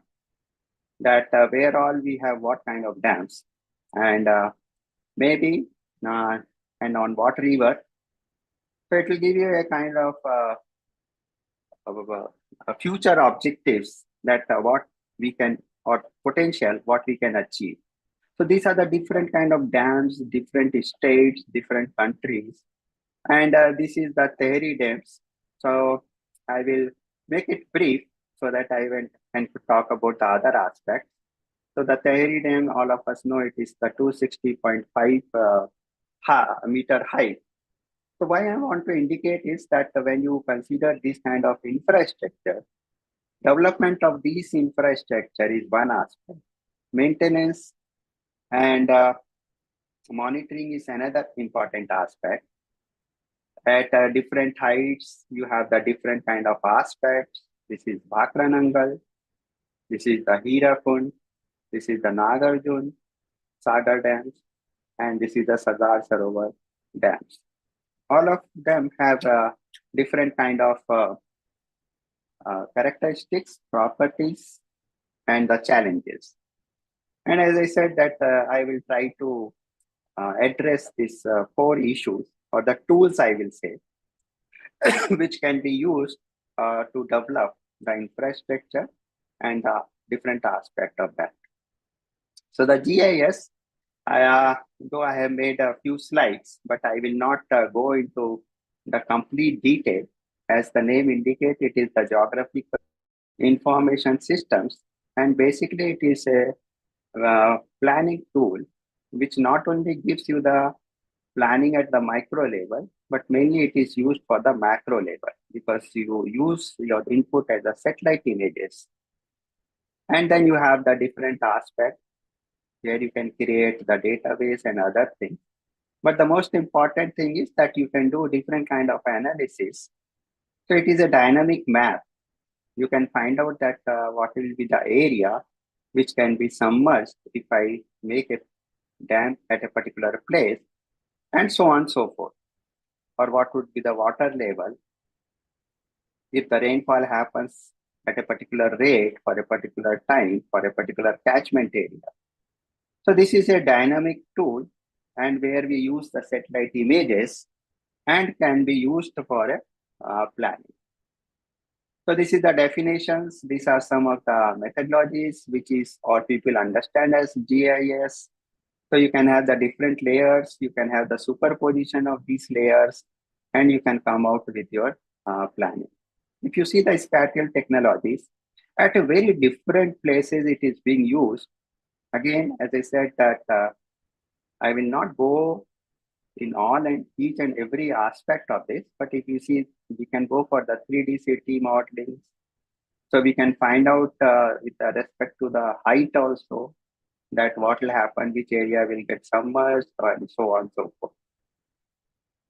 that where all we have what kind of dams, and maybe and on what river. So it will give you a kind of future objectives that what we can, or potential what we can achieve. So these are the different kind of dams, different states, different countries, and this is the Tehri dams. So I will make it brief so that I can talk about the other aspects. So the Tehri dam, all of us know it is the 260.5 meter height. So why I want to indicate is that when you consider this kind of infrastructure, development of these infrastructure is one aspect. Maintenance and monitoring is another important aspect. At different heights, you have the different kind of aspects. This is Bhakranangal, this is the Hirakund, this is the Nagarjun, Sagar dams, and this is the Sardar Sarovar dams. All of them have different kind of characteristics, properties, and the challenges. And as I said that I will try to address these 4 issues, or the tools I will say, which can be used to develop the infrastructure and the different aspect of that. So the GIS, though I have made a few slides, but I will not go into the complete detail. As the name indicates, it is the geographical information systems, and basically it is a planning tool which not only gives you the planning at the micro level, but mainly it is used for the macro level, because you use your input as a satellite images. And then you have the different aspects where you can create the database and other things. But the most important thing is that you can do different kind of analysis. So it is a dynamic map. You can find out that what will be the area which can be submerged if I make a dam at a particular place, and so on and so forth. Or what would be the water level if the rainfall happens at a particular rate for a particular time for a particular catchment area. So this is a dynamic tool, and where we use the satellite images and can be used for planning. So this is the definitions. These are some of the methodologies which is or people understand as GIS. So you can have the different layers, you can have the superposition of these layers, and you can come out with your planning. If you see the spatial technologies, at a very different places it is being used. Again, as I said that I will not go in all and each and every aspect of this, but if you see, we can go for the 3D city modeling. So we can find out with respect to the height also, that what will happen, which area will get submerged, and so on and so forth.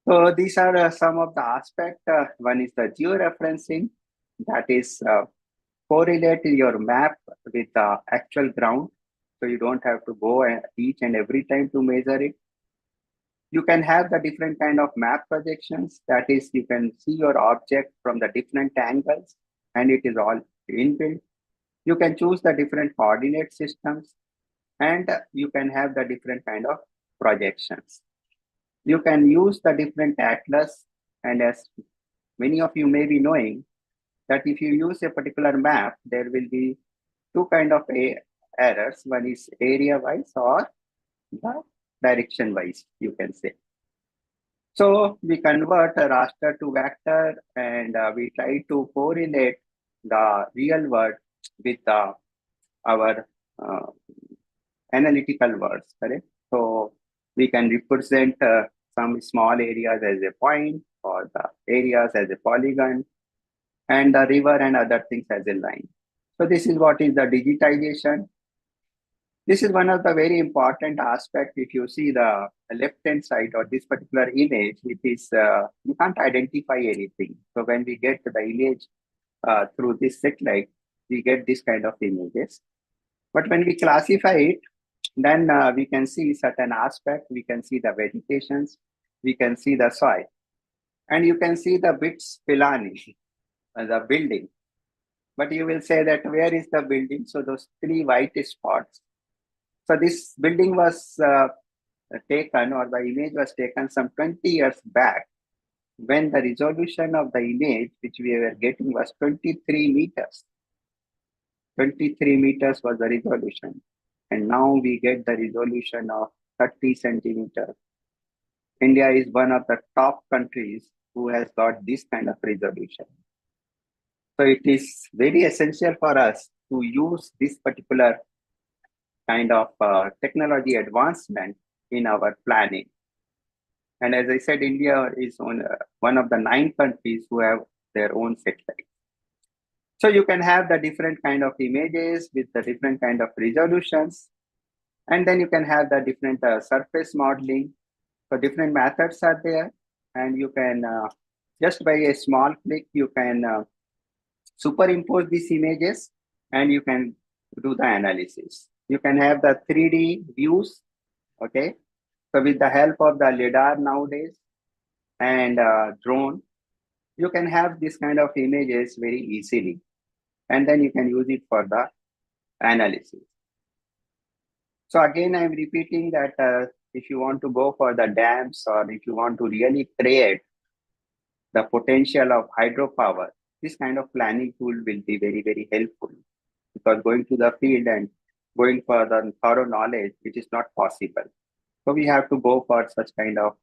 So these are some of the aspects. One is the georeferencing, that is correlate your map with the actual ground. So you don't have to go each and every time to measure it. You can have the different kind of map projections. That is, you can see your object from the different angles, and it is all inbuilt. You can choose the different coordinate systems, and you can have the different kind of projections. You can use the different atlas, and as many of you may be knowing, that if you use a particular map, there will be 2 kind of errors. One is area wise or the direction wise, you can say. So we convert a raster to vector, and we try to correlate the real world with our analytical words, correct? So we can represent some small areas as a point, or the areas as a polygon, and the river and other things as a line. So this is what is the digitization. This is one of the very important aspects. If you see the left-hand side or this particular image, it is, you can't identify anything. So when we get the image through this satellite, we get this kind of images. But when we classify it, then we can see certain aspects. We can see the vegetations, we can see the soil, and you can see the bits pilani, the building. But you will say that where is the building? So those 3 white spots. So this building was taken, or the image was taken some 20 years back, when the resolution of the image which we were getting was 23 meters. 23 meters was the resolution. And now we get the resolution of 30 centimeters. India is one of the top countries who has got this kind of resolution. So it is very essential for us to use this particular kind of technology advancement in our planning. And as I said, India is one of the 9 countries who have their own satellites. So you can have the different kind of images with the different kind of resolutions. And then you can have the different surface modeling. So different methods are there. And you can, just by a small click, you can superimpose these images and you can do the analysis. You can have the 3D views, okay? So with the help of the LiDAR nowadays and drone, you can have this kind of images very easily. And then you can use it for the analysis. So again, I'm repeating that if you want to go for the dams, or if you want to really create the potential of hydropower, this kind of planning tool will be very, very helpful, because going to the field and going for the thorough knowledge, it is not possible. So we have to go for such kind of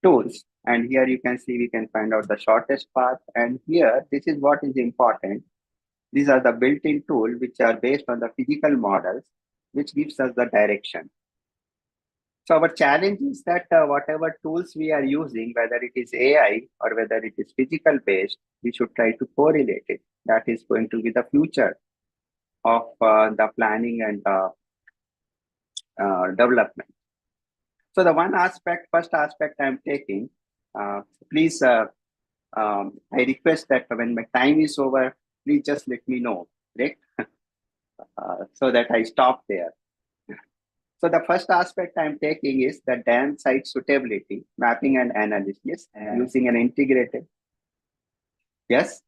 tools. And here you can see, we can find out the shortest path. And here, this is what is important. These are the built-in tools which are based on the physical models, which gives us the direction. So our challenge is that whatever tools we are using, whether it is AI or whether it is physical based, we should try to correlate it. That is going to be the future of the planning and development. So the first aspect I'm taking, please, I request that when my time is over, please just let me know, right? So that I stop there. So the first aspect I'm taking is the dam site suitability, mapping and analysis using an integrated. Yes?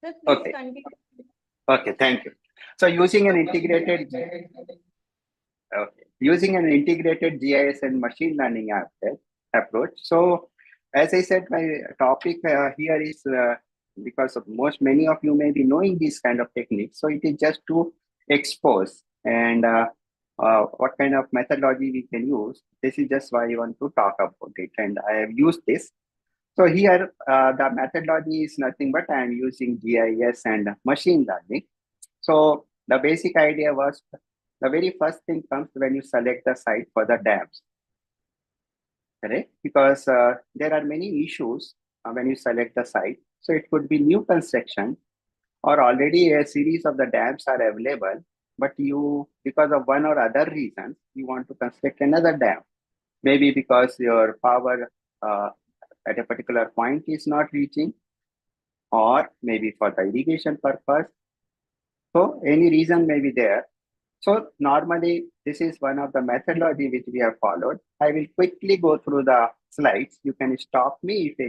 Sir, please Okay. continue. Okay, thank you. So using an integrated GIS and machine learning approach. So as I said, my topic here is because of many of you may be knowing this kind of techniques. So it is just to expose and what kind of methodology we can use. This is just why I want to talk about it. And I have used this. So here, the methodology is nothing but I am using GIS and machine learning. So the basic idea was, the very first thing comes when you select the site for the dams, correct? Because there are many issues when you select the site. So it could be new construction, or already a series of the dams are available, but you, because of one or other reason, you want to construct another dam. Maybe because your power at a particular point is not reaching, or maybe for the irrigation purpose. So any reason may be there. So normally, this is one of the methodology which we have followed. I will quickly go through the slides. You can stop me if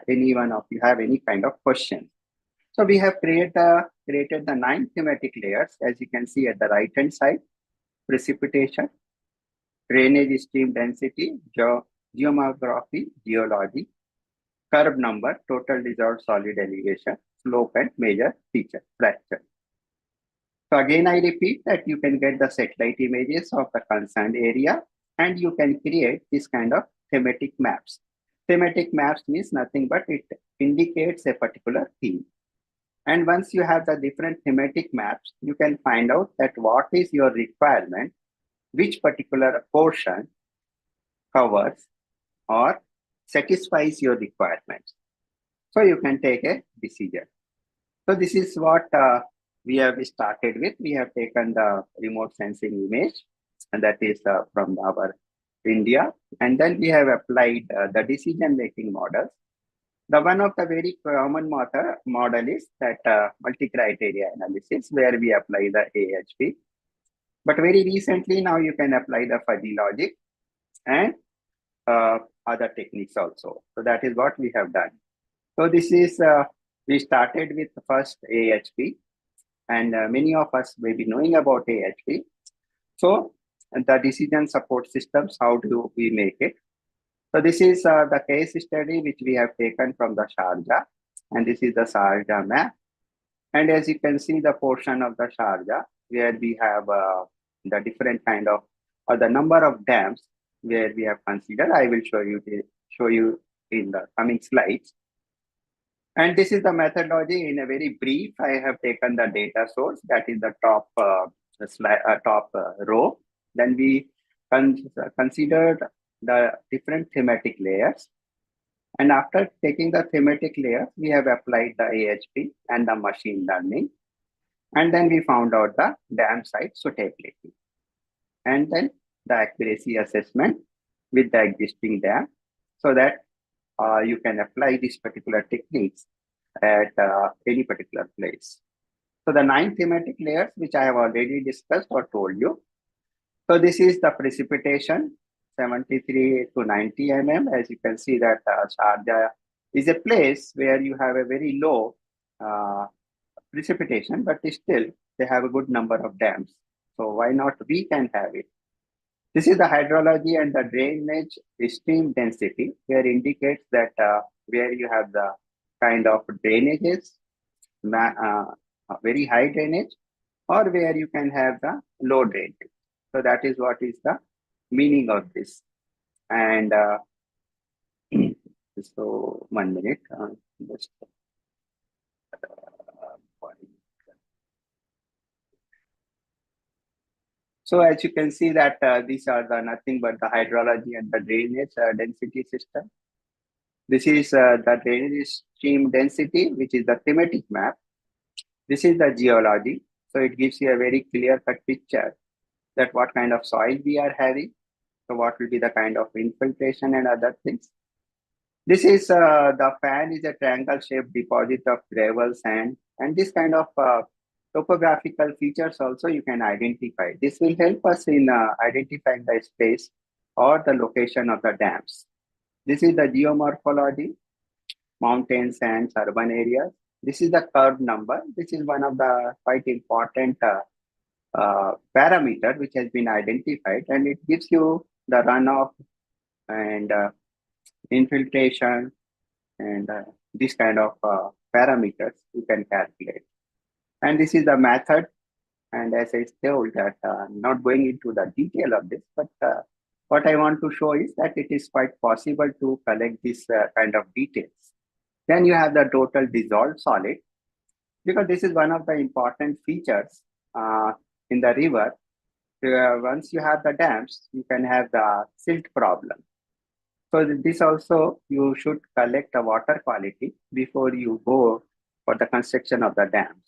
any one of you have any kind of question. So we have created the 9 thematic layers, as you can see at the right-hand side: precipitation, drainage stream density, geomorphology, geology, curve number, total dissolved solid elevation, slope and major feature fracture. So again, I repeat that you can get the satellite images of the concerned area, and you can create this kind of thematic maps. Thematic maps means nothing but it indicates a particular theme. And once you have the different thematic maps, you can find out that what is your requirement, which particular portion covers or satisfies your requirements. So you can take a decision. So this is what we have started with. We have taken the remote sensing image, and that is from our India. And then we have applied the decision-making models. The one of the very common model is that multi-criteria analysis, where we apply the AHP. But very recently, now you can apply the fuzzy logic and other techniques also. So that is what we have done. So this is, we started with the first AHP, and many of us may be knowing about AHP. So the decision support systems, how do we make it? So this is the case study which we have taken from the Sharjah, and this is the Sharjah map. And as you can see, the portion of the Sharjah where we have the different kind of, or the number of dams where we have considered. I will show you in the coming slides. And this is the methodology in a very brief. I have taken the data source, that is the top row. Then we considered the different thematic layers. And after taking the thematic layers, we have applied the AHP and the machine learning. And then we found out the dam site suitability. And then the accuracy assessment with the existing dam, so that you can apply these particular techniques at any particular place. So the 9 thematic layers, which I have already discussed or told you. So this is the precipitation, 73 to 90 mm. As you can see that Sharjah is a place where you have a very low precipitation, but still they have a good number of dams. So why not we can have it? This is the hydrology and the drainage stream density, where indicates that where you have the kind of drainages, very high drainage, or where you can have the low drainage. So that is what is the meaning of this. And so 1 minute. So as you can see that these are the nothing but the hydrology and the drainage density system. This is the drainage stream density, which is the thematic map. This is the geology. So it gives you a very clear-cut picture that what kind of soil we are having. So what will be the kind of infiltration and other things. This is the fan is a triangle-shaped deposit of gravel, sand, and this kind of topographical features also you can identify. This will help us in identifying the space or the location of the dams. This is the geomorphology, mountains, sands, urban areas. This is the curve number. This is one of the quite important parameter which has been identified, and it gives you the runoff and infiltration and this kind of parameters you can calculate. And this is the method. And as I told that, not going into the detail of this, but what I want to show is that it is quite possible to collect this kind of details. Then you have the total dissolved solid, because this is one of the important features in the river. Once you have the dams, you can have the silt problem. So this also, you should collect the water quality before you go for the construction of the dams.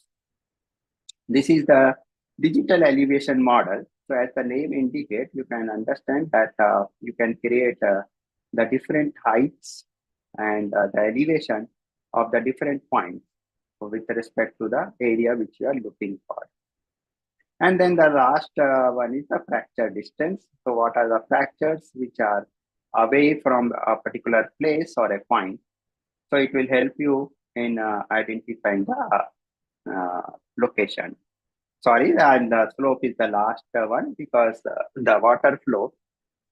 This is the digital elevation model. So as the name indicates, you can understand that you can create the different heights and the elevation of the different points with respect to the area which you are looking for. And then the last one is the fracture distance. So what are the fractures which are away from a particular place or a point? So it will help you in identifying the location. Sorry, and the slope is the last one, because the water flow.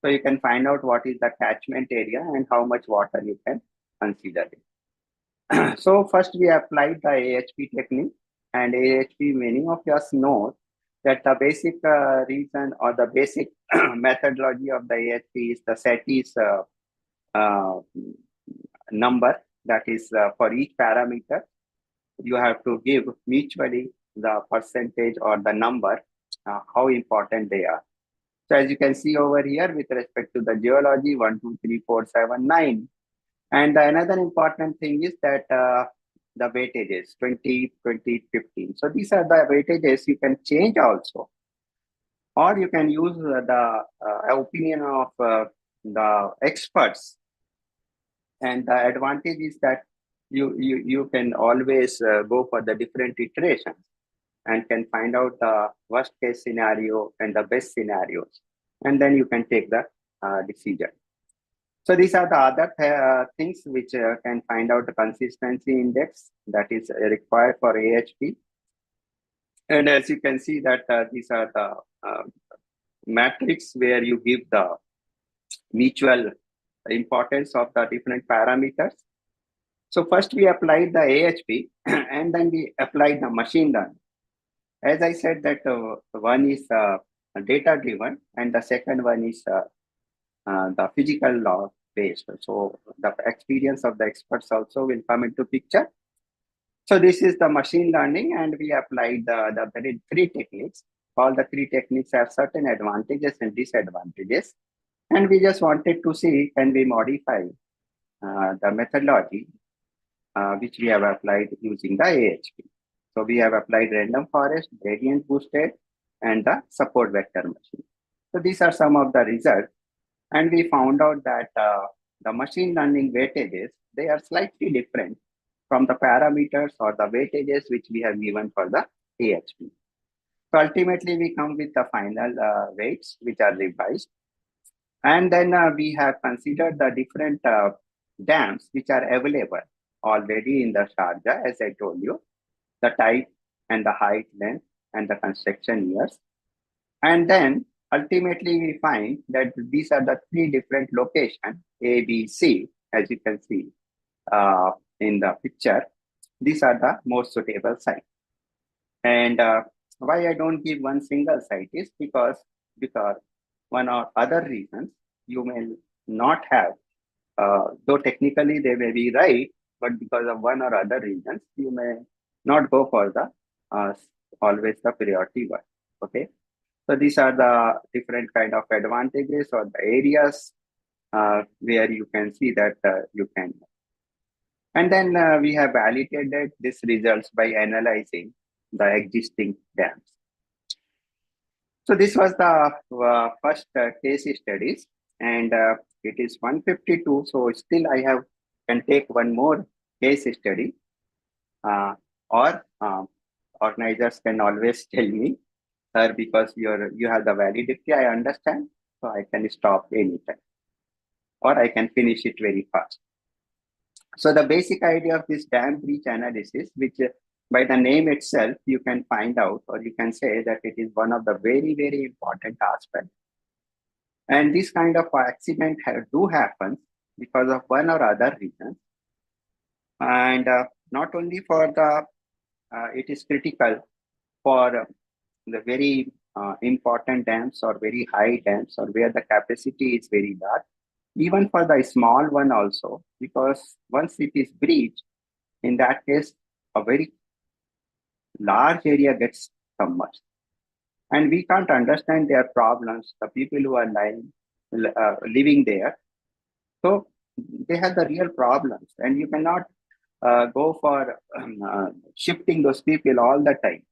So you can find out what is the catchment area and how much water you can consider it. So first we applied the AHP technique, and AHP, many of us know that the basic reason or the basic methodology of the AHP is the SETI's number, that is for each parameter, you have to give mutually the percentage or the number, how important they are. So as you can see over here, with respect to the geology, 1, 2, 3, 4, 7, 9. And another important thing is that the weightages 20, 20, 15. So these are the weightages you can change also, or you can use the opinion of the experts. And the advantage is that you can always go for the different iterations and can find out the worst case scenario and the best scenarios, and then you can take the decision. So these are the other things which can find out the consistency index that is required for AHP. And as you can see that these are the matrix where you give the mutual importance of the different parameters. So first we applied the AHP and then we applied the machine learning. As I said that one is data driven and the second one is the physical law based. So the experience of the experts also will come into picture. So this is the machine learning, and we applied the three techniques. All the three techniques have certain advantages and disadvantages. And we just wanted to see, can we modify the methodology which we have applied using the AHP. So we have applied random forest, gradient boosted, and the support vector machine. So these are some of the results. And we found out that the machine learning weightages, they are slightly different from the parameters or the weightages which we have given for the AHP. So ultimately, we come with the final weights which are revised. And then we have considered the different dams which are available already in the Sharjah, as I told you, the type and the height, length, and the construction years. And then ultimately we find that these are the three different locations, A, B, C, as you can see in the picture. These are the most suitable sites. And why I don't give one single site is because one or other reasons you may not have, though technically they may be right, but because of one or other reasons, you may not go for the always the priority one. Okay. So these are the different kind of advantages or the areas where you can see that you can. And then we have validated these results by analyzing the existing dams. So this was the first case studies, and it is 152. So still I can take one more case study, or organizers can always tell me, sir, because you have the validity, I understand, so I can stop anytime, or I can finish it very fast. So the basic idea of this dam breach analysis, which by the name itself, you can find out, or you can say that it is one of the very, very important aspects. And this kind of accident do happen because of one or other reason. And not only for the, it is critical for the very important dams or very high dams or where the capacity is very large, even for the small one also, because once it is breached, in that case, a very large area gets submerged. And we can't understand their problems, the people who are living there. So they have the real problems, and you cannot go for shifting those people all the time,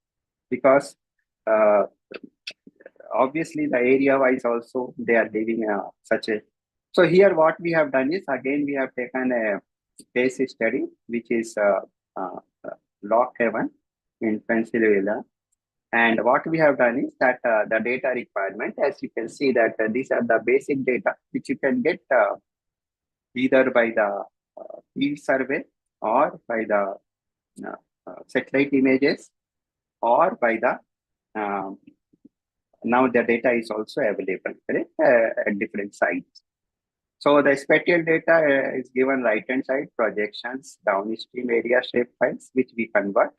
because obviously the area wise also they are living such a. So here what we have done is, again, we have taken a case study, which is Lock Haven in Pennsylvania. And what we have done is that the data requirement, as you can see that these are the basic data, which you can get either by the field survey or by the satellite images, or by the now the data is also available, correct, at different sites. So the spatial data is given right-hand side, projections, downstream area shape files, which we convert.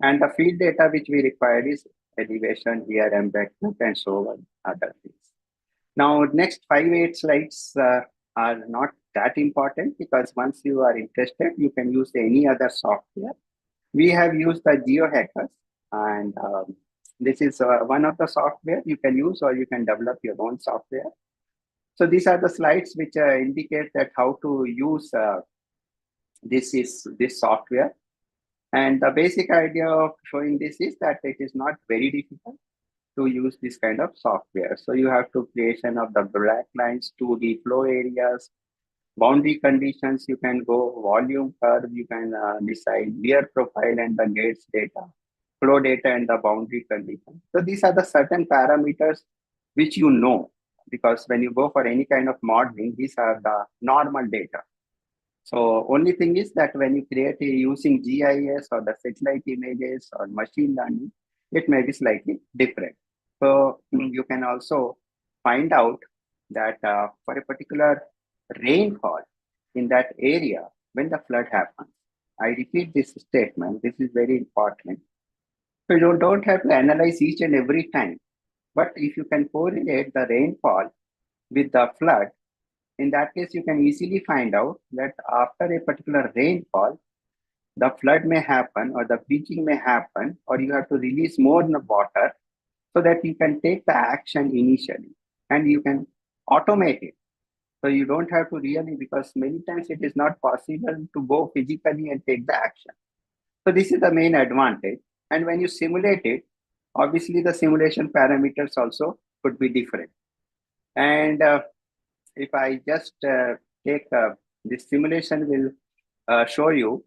And the field data which we require is elevation, here, embankment, and so on, other things. Now, next 5-8 slides are not that important, because once you are interested, you can use any other software. We have used the GeoHackers, and this is one of the software you can use, or you can develop your own software. So these are the slides which indicate that how to use this is this software. And the basic idea of showing this is that it is not very difficult to use this kind of software. So you have to creation of the black lines, 2D flow areas, boundary conditions, you can go volume curve, you can decide wear profile and the gates data, flow data and the boundary condition. So these are the certain parameters which you know, because when you go for any kind of modeling, these are the normal data. So only thing is that when you create using GIS or the satellite images or machine learning, it may be slightly different. So you can also find out that for a particular rainfall in that area when the flood happens. I repeat this statement, this is very important. So you don't have to analyze each and every time, but if you can correlate the rainfall with the flood, in that case, you can easily find out that after a particular rainfall, the flood may happen or the breaching may happen, or you have to release more water so that you can take the action initially and you can automate it. So you don't have to really, because many times it is not possible to go physically and take the action. So this is the main advantage. And when you simulate it, obviously the simulation parameters also could be different. And if I just take this simulation will show you.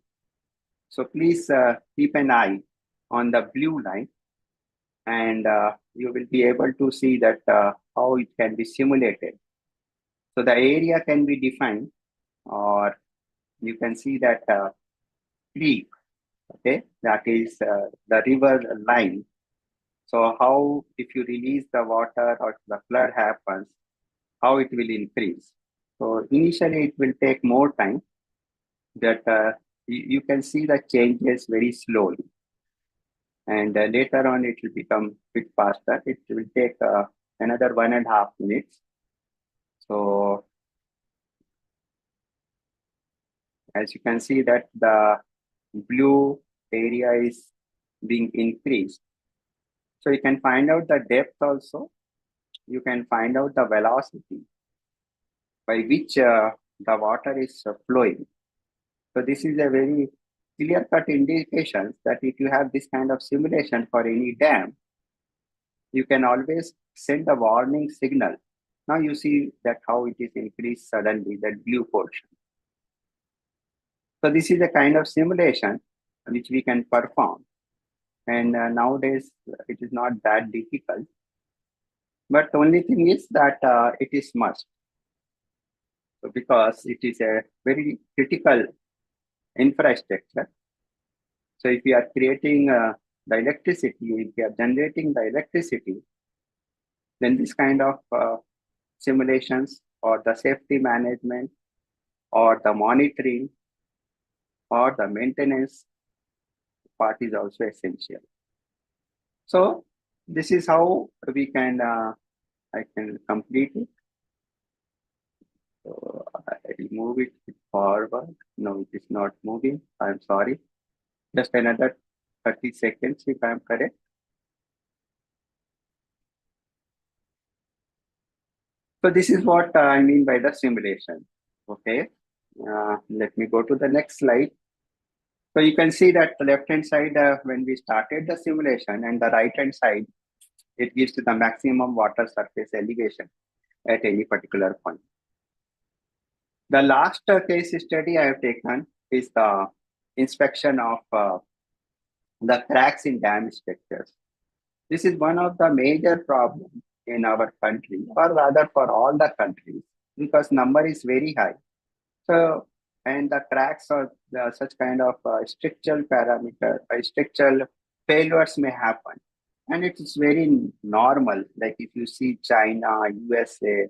So please keep an eye on the blue line and you will be able to see that how it can be simulated. So the area can be defined, or you can see that creek, okay, that is the river line. So how, if you release the water or the flood happens, how it will increase. So initially it will take more time, that you can see the changes very slowly. And later on it will become a bit faster. It will take another 1.5 minutes. So as you can see that the blue area is being increased. So you can find out the depth also. You can find out the velocity by which the water is flowing. So this is a very clear-cut indication that if you have this kind of simulation for any dam, you can always send a warning signal. Now you see that how it is increased suddenly, that blue portion. So this is a kind of simulation which we can perform. And nowadays it is not that difficult. But the only thing is that it is must. So because it is a very critical infrastructure. So if you are creating the electricity, if you are generating the electricity, then this kind of simulations or the safety management or the monitoring or the maintenance part is also essential. So this is how we can, I can complete it. So I will move it forward. No, it is not moving. I'm sorry. Just another 30 seconds if I'm correct. So this is what I mean by the simulation. Okay. Let me go to the next slide. So you can see that the left-hand side, when we started the simulation, and the right-hand side, it gives the maximum water surface elevation at any particular point. The last case study I have taken is the inspection of the cracks in dam structures. This is one of the major problems in our country, or rather for all the countries, because number is very high. So, and the cracks or such kind of structural parameter, structural failures may happen. And it is very normal, like if you see China, USA,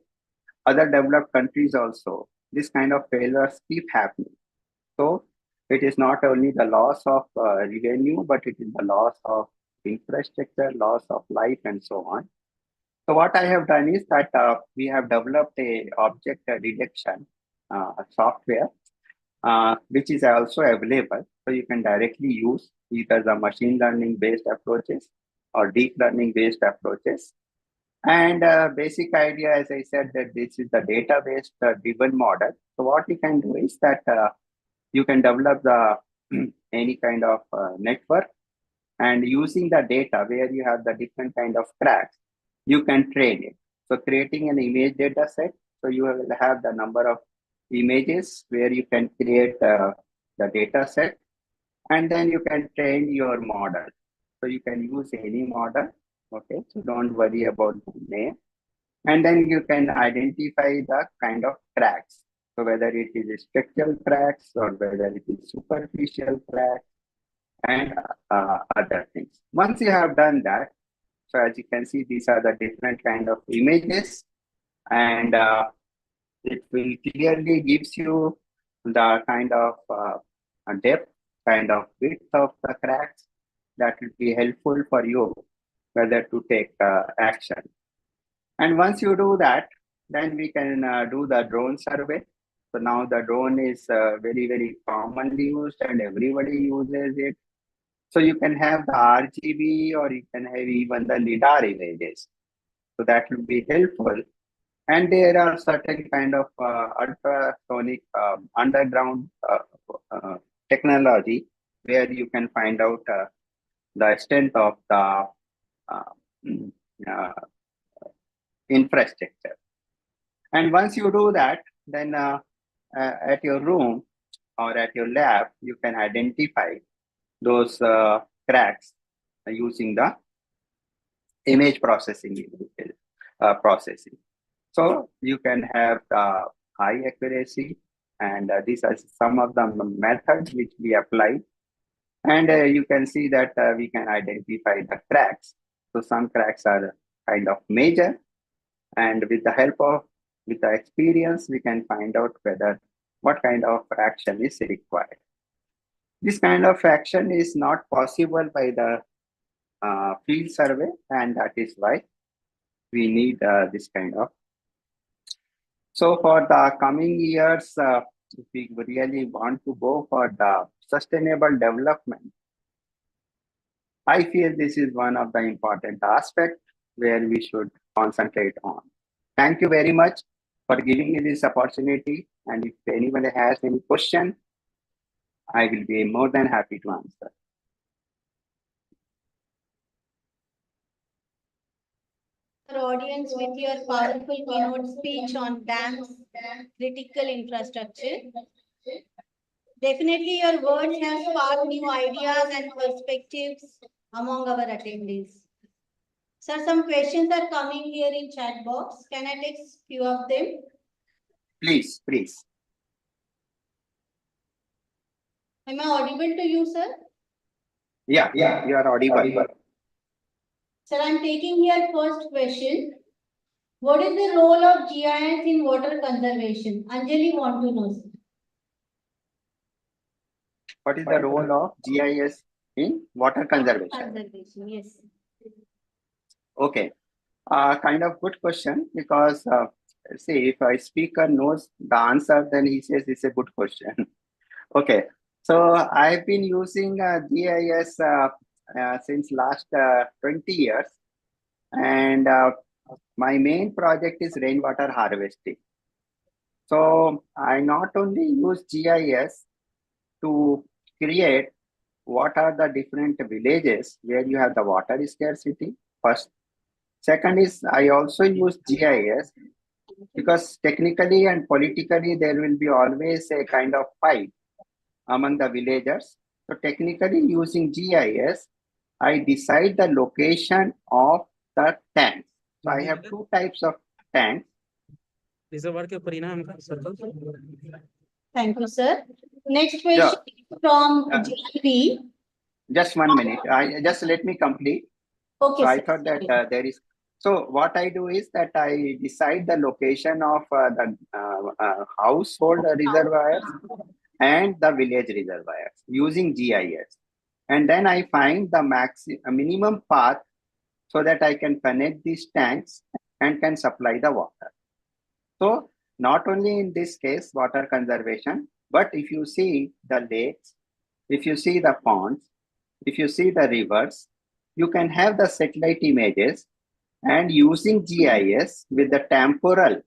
other developed countries also, this kind of failures keep happening. So it is not only the loss of revenue, but it is the loss of infrastructure, loss of life, and so on. So what I have done is that we have developed a object detection software, which is also available. So you can directly use either the machine learning based approaches or deep learning based approaches. And basic idea, as I said, that this is the database driven model. So what you can do is that You can develop the any kind of network, and using the data where you have the different kind of cracks, you can train it. So creating an image data set, so you will have the number of images where you can create the data set, and then you can train your model. So you can use any model, okay? So don't worry about the name. And then you can identify the kind of cracks. So whether it is structural cracks or whether it is superficial cracks and other things. Once you have done that, so as you can see, these are the different kind of images, and it will clearly gives you the kind of depth, kind of width of the cracks that will be helpful for you whether to take action. And once you do that, then we can do the drone survey. So now the drone is very, very commonly used and everybody uses it. So you can have the RGB or you can have even the LiDAR images. So that will be helpful. And there are certain kind of ultrasonic underground technology where you can find out the extent of the infrastructure. And once you do that, then at your room or at your lab, you can identify those cracks using the image processing processing. So you can have the high accuracy, and these are some of the methods which we apply. And you can see that we can identify the cracks. So some cracks are kind of major, and with the experience, we can find out what kind of action is required. This kind of action is not possible by the field survey, and that is why we need this kind of. So for the coming years, if we really want to go for the sustainable development, I feel this is one of the important aspects where we should concentrate on. Thank you very much for giving me this opportunity. And if anybody has any question, I will be more than happy to answer. Our audience with your powerful keynote speech on dams, critical infrastructure. Definitely your words have sparked new ideas and perspectives among our attendees. Sir, some questions are coming here in chat box. Can I take few of them? Please, please. Am I audible to you, sir? Yeah, you are audible. Sir, I'm taking here first question. What is the role of GIS in water conservation? Anjali want to know, sir. What is the role of GIS in water conservation? Conservation, yes. Okay, kind of good question, because see, if a speaker knows the answer, then he says it's a good question. Okay, so I've been using GIS since last 20 years, and my main project is rainwater harvesting. So I not only use GIS to create what are the different villages where you have the water scarcity, first. Second is I also use GIS because technically and politically there will be always a kind of fight among the villagers. So technically using GIS, I decide the location of the tanks. So I have two types of tanks. Thank you, sir. Next question from JP. Just 1 minute. Just let me complete. Okay, so sir. I thought that there is. So what I do is that I decide the location of the household reservoirs and the village reservoirs using GIS. And then I find the minimum path so that I can connect these tanks and can supply the water. So not only in this case, water conservation, but if you see the lakes, if you see the ponds, if you see the rivers, you can have the satellite images, and using GIS with the temporal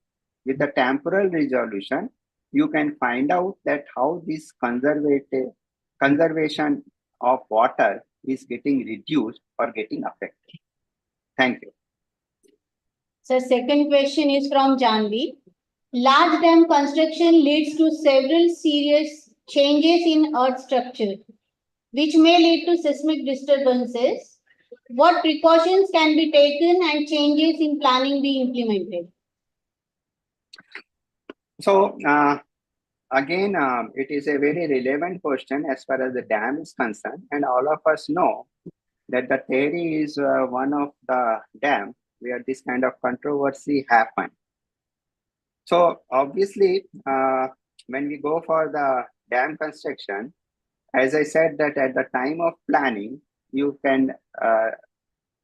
resolution, you can find out that how this conservation of water is getting reduced or getting affected. Thank you. So second question is from Janvi. Large dam construction leads to several serious changes in earth structure, which may lead to seismic disturbances. What precautions can be taken and changes in planning be implemented? So again, it is a very relevant question as far as the dam is concerned, and all of us know that the theory is one of the dam where this kind of controversy happened. So obviously, when we go for the dam construction, as I said that at the time of planning, you can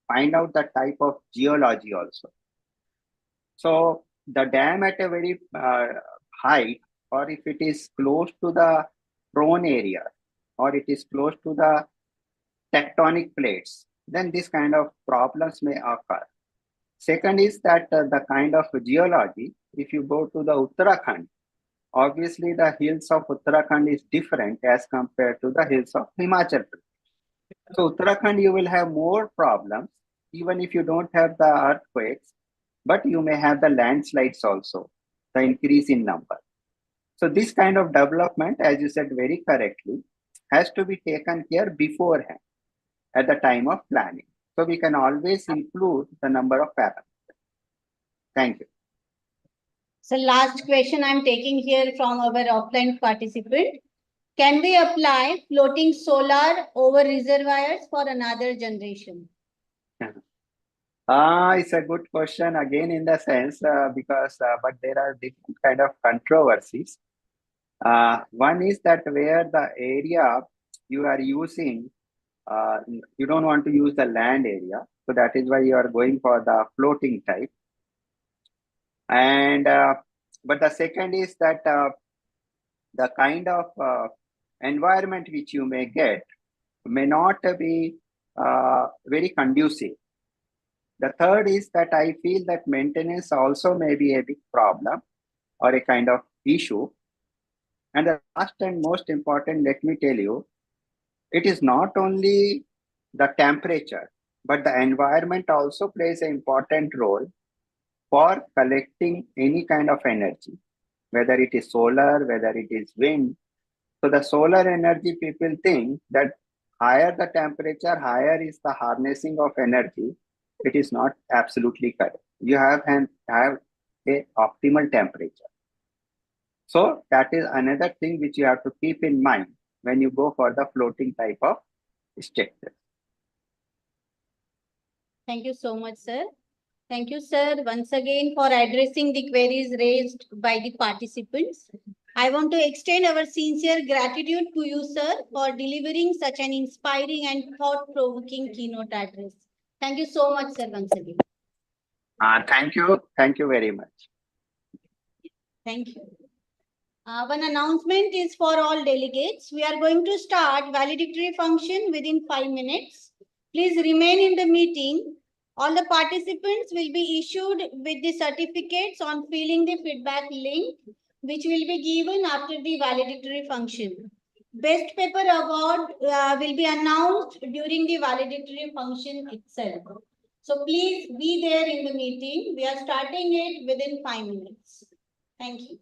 find out the type of geology also. So the dam at a very height, or if it is close to the prone area, or it is close to the tectonic plates, then this kind of problems may occur. Second is that the kind of geology, if you go to the Uttarakhand, obviously the hills of Uttarakhand is different as compared to the hills of Himachal Pradesh. So Uttarakhand, you will have more problems, even if you don't have the earthquakes, but you may have the landslides also, the increase in number. So this kind of development, as you said very correctly, has to be taken care beforehand at the time of planning. So we can always include the number of parameters. Thank you. So last question I'm taking here from our offline participant. Can we apply floating solar over reservoirs for another generation? It's a good question again in the sense because but there are different kind of controversies. One is that where the area you are using, you don't want to use the land area, so that is why you are going for the floating type. And but the second is that the kind of environment which you may get may not be very conducive. The third is that I feel that maintenance also may be a big problem or a kind of issue. And the last and most important, let me tell you, it is not only the temperature, but the environment also plays an important role for collecting any kind of energy, whether it is solar, whether it is wind. So the solar energy, people think that higher the temperature, higher is the harnessing of energy. It is not absolutely correct. You have a optimal temperature. So that is another thing which you have to keep in mind when you go for the floating type of structure. Thank you so much, sir. Thank you, sir, once again for addressing the queries raised by the participants. I want to extend our sincere gratitude to you, sir, for delivering such an inspiring and thought-provoking keynote address. Thank you so much, sir, once again. Thank you. Thank you very much. Thank you. One announcement is for all delegates. We are going to start valedictory function within 5 minutes. Please remain in the meeting. All the participants will be issued with the certificates on filling the feedback link, which will be given after the valedictory function. Best paper award will be announced during the valedictory function itself. So please be there in the meeting. We are starting it within 5 minutes. Thank you.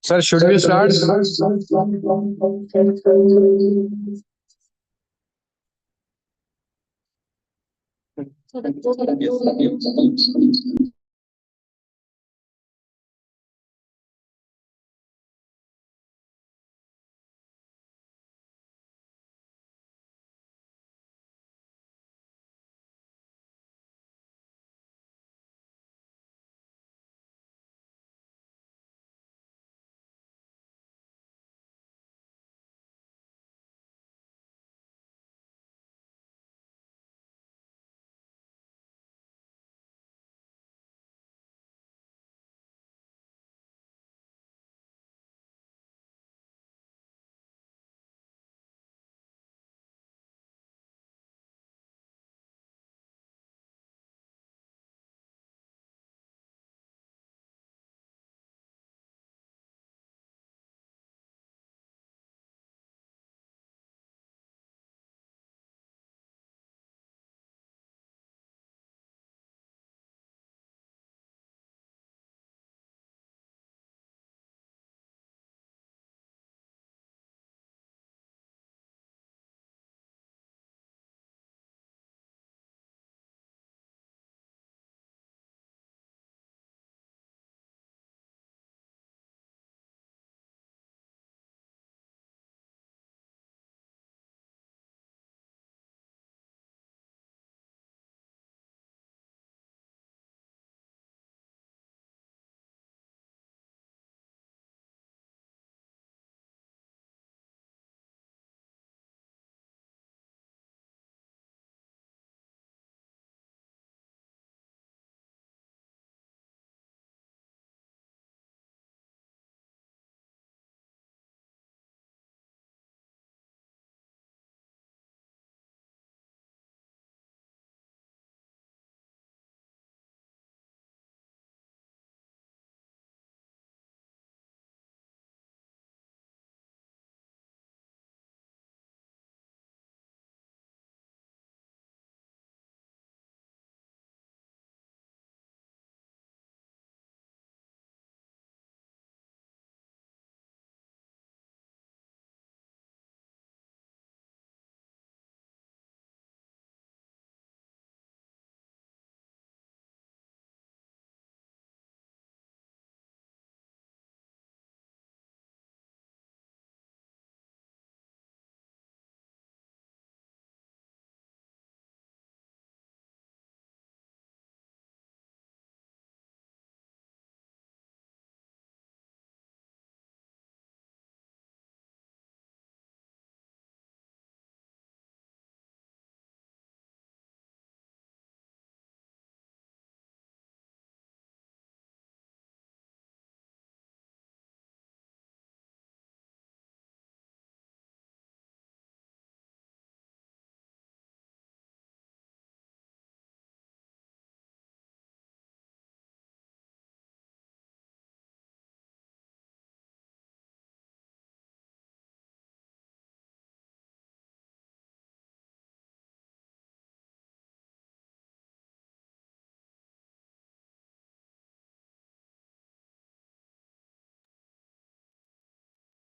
Sir, should we start?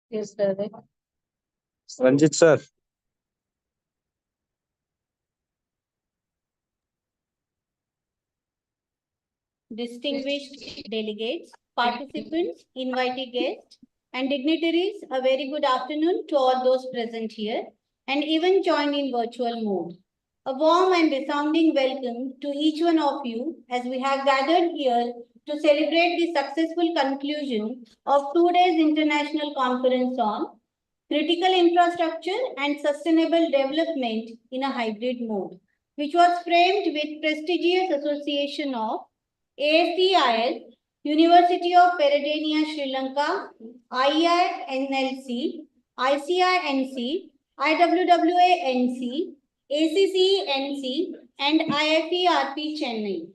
Yes, sir. Ranjit sir. Distinguished delegates, participants, invited guests, and dignitaries, a very good afternoon to all those present here and even joined in virtual mode. A warm and resounding welcome to each one of you as we have gathered here to celebrate the successful conclusion of today's international conference on critical infrastructure and sustainable development in a hybrid mode, which was framed with prestigious association of ACIS, University of Peradeniya, Sri Lanka, IINLC, ICINC, IWWANC, ACCNC, and IFERP Chennai.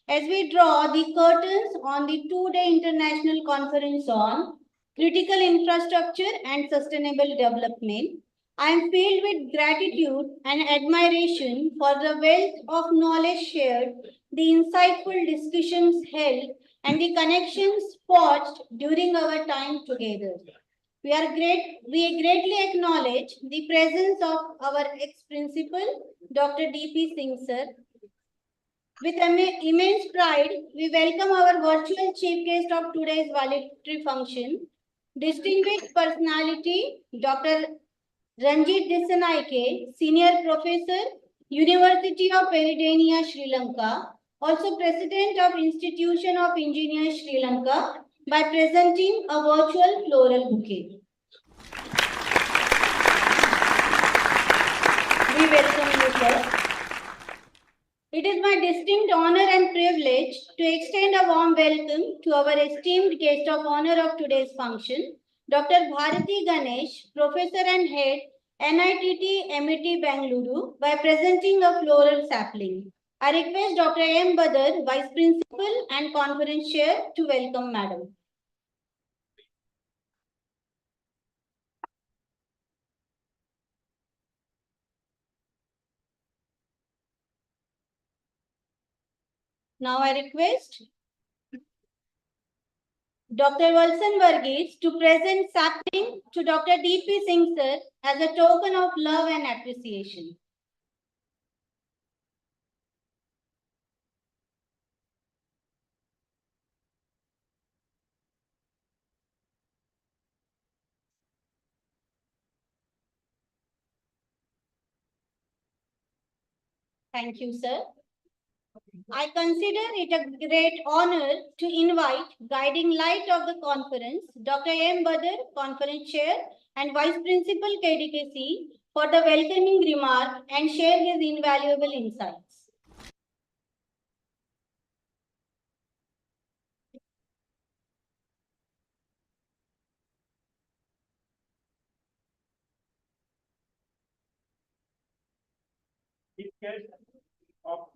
As we draw the curtains on the two-day international conference on critical infrastructure and sustainable development, I am filled with gratitude and admiration for the wealth of knowledge shared the insightful discussions held, and the connections forged during our time together. We greatly acknowledge the presence of our ex-principal, Dr. D.P. Singh sir. With immense pride, we welcome our virtual chief guest of today's valedictory function, distinguished personality, Dr. Ranjit Disanaike, Senior Professor, University of Peridenia, Sri Lanka, also President of Institution of Engineers, Sri Lanka, by presenting a virtual floral bouquet. We welcome you, sir. It is my distinct honor and privilege to extend a warm welcome to our esteemed guest of honor of today's function, Dr. Bharati Ganesh, Professor and Head, NITT MET Bangalore, by presenting a floral sapling. I request Dr. M. Badar, Vice Principal and Conference Chair, to welcome Madam. Now I request Dr. Valsan Varghese to present sapling to Dr. D.P. Singh sir as a token of love and appreciation. Thank you, sir. I consider it a great honor to invite guiding light of the conference, Dr. M. Badar, Conference Chair and Vice Principal KDKC, for the welcoming remark and share his invaluable insights. Of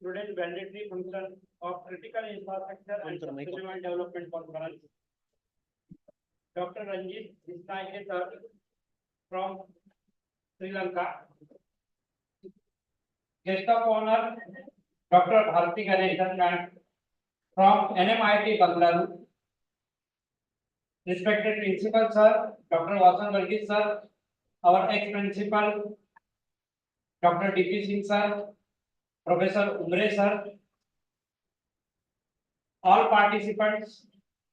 today's mandatory function of critical infrastructure and sustainable development conference. Dr. Ranjit Disnaike sir from Sri Lanka. Guest of honor, Dr. Bharati Ganesh from NMIT Bangalore. Respected Principal sir, Dr. Valsan Varghese sir, our ex-principal, Dr. D.P. Singh sir, Professor Umre sir, all participants,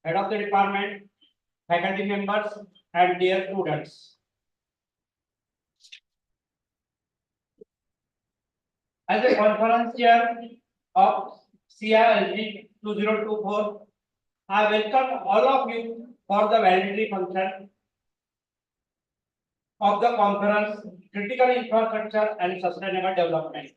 head of the department, faculty members, and dear students. As a conference chair of CISD 2024, I welcome all of you for the valedictory function of the conference, Critical Infrastructure and Sustainable Development.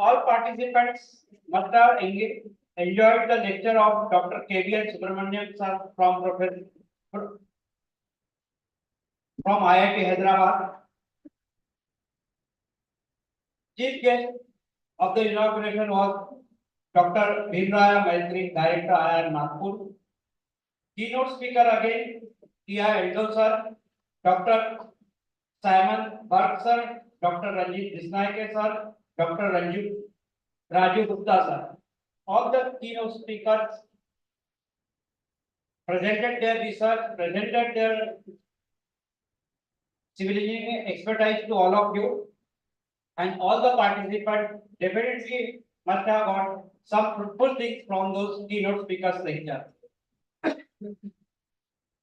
All participants must have enjoyed the lecture of Dr. K.V.L. Subramanian sir from IIT Hyderabad. Chief guest of the inauguration was Dr. Bhimraya Maitri, Director IIM Nagpur. Keynote speaker again, T.I. Eldo sir, Dr. Simon Burke sir, Dr. Ranjit Disnaike sir, Dr. Raju Gupta sir. All the keynote speakers presented their research, presented their civil engineering expertise to all of you, and all the participants definitely must have got some fruitful things from those keynote speakers' lecture.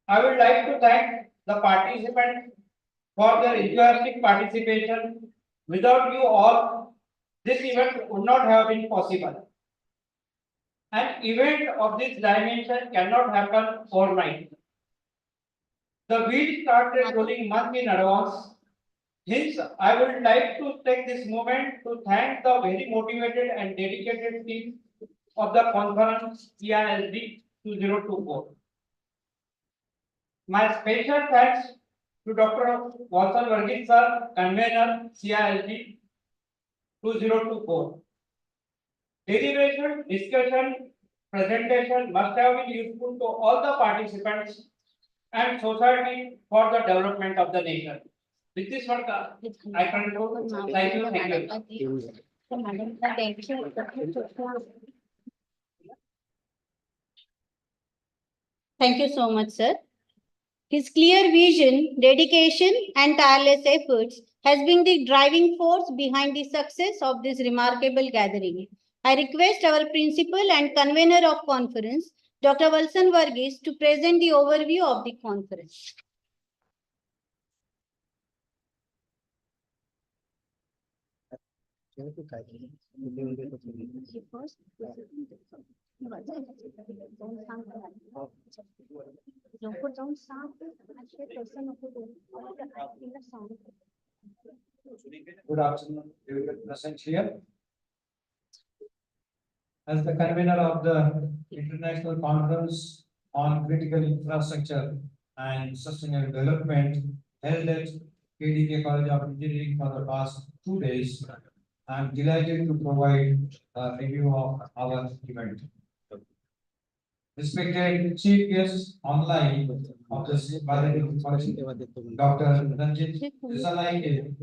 I would like to thank the participants for their enthusiastic participation. Without you all, this event would not have been possible. An event of this dimension cannot happen overnight. The wheel started rolling months in advance. Hence, I would like to take this moment to thank the very motivated and dedicated team of the conference CISD 2024. My special thanks to Dr. Valsan Varghese sir, convener CISD 2024. Deliberation, discussion, presentation must have been useful to all the participants and society for the development of the nation. With this one, I conclude. Thank you. Thank you. Thank you so much, sir. His clear vision, dedication, and tireless efforts has been the driving force behind the success of this remarkable gathering. I request our principal and convener of conference, Dr. Valsan Varghese, to present the overview of the conference. Good afternoon, everyone present here. As the convener of the International Conference on Critical Infrastructure and Sustainable Development held at KDK College of Engineering for the past 2 days, I am delighted to provide a review of our event. Respected chief guests online of this valedictory function, Dr. Ranjit Desai,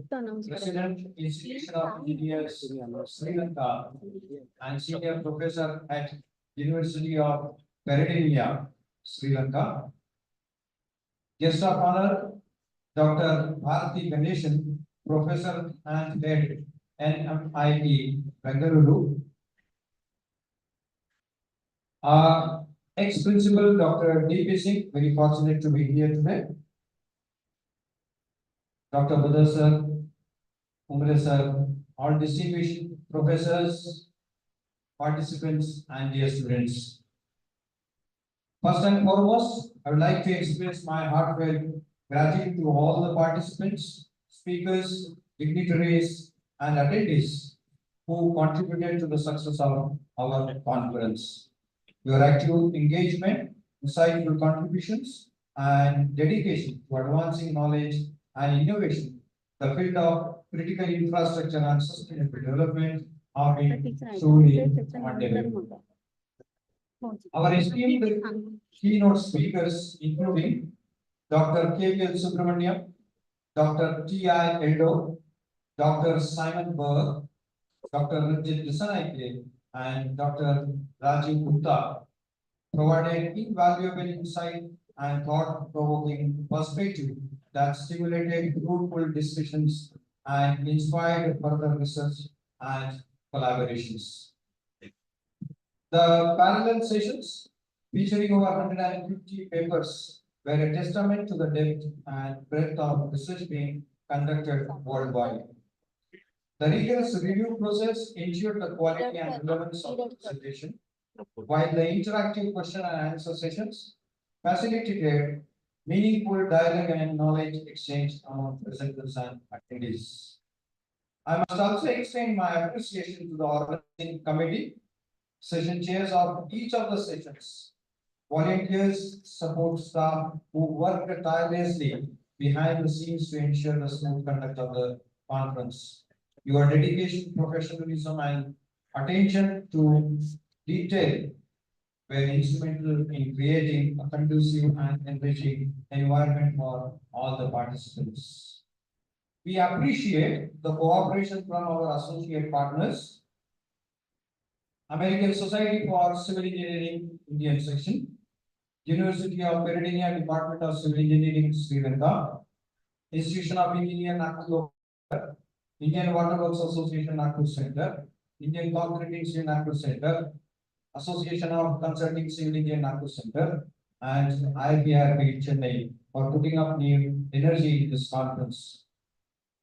President, Institution of Engineers, Sri Lanka, and Senior Professor at University of Peradeniya, Sri Lanka. Guest of honor, Dr. Bharati Ganeshan, Professor and Head, NMIT, Bengaluru. Ex-Principal Dr. D.P. Singh, very fortunate to be here today. Dr. Budar sir, Umre sir, all distinguished professors, participants, and dear students. First and foremost, I would like to express my heartfelt gratitude to all the participants, speakers, dignitaries, and attendees who contributed to the success of our conference. Your active engagement, insightful contributions, and dedication to advancing knowledge and innovation, the field of critical infrastructure and sustainable development are being truly commendable. Our esteemed keynote speakers, including Dr. K.V.L. Subramaniam, Dr. T.I. Eldo, Dr. Simon Berg, Dr. Ranjit Desai, and Dr. Rajiv Gupta, provided invaluable insight and thought-provoking perspective that stimulated fruitful discussions and inspired further research and collaborations. The parallel sessions, featuring over 150 papers, were a testament to the depth and breadth of research being conducted worldwide. The rigorous review process ensured the quality and relevance of the presentation, while the interactive question and answer sessions facilitated meaningful dialogue and knowledge exchange among presenters and attendees. I must also extend my appreciation to the organizing committee, session chairs of each of the sessions, volunteers, support staff who worked tirelessly behind the scenes to ensure the smooth conduct of the conference. Your dedication, professionalism, and attention to detail were instrumental in creating a conducive and enriching environment for all the participants. We appreciate the cooperation from our associate partners, American Society for Civil Engineering Indian Section, University of Peradeniya Department of Civil Engineering, Sri Lanka, Institution of Engineering, Nagpur, Indian Water Works Association, Nagpur Center, Indian Concrete Institute, Nagpur Center, Association of Consulting Civil Engineering, Nagpur Center, and IBRP Chennai for putting up new energy in this conference.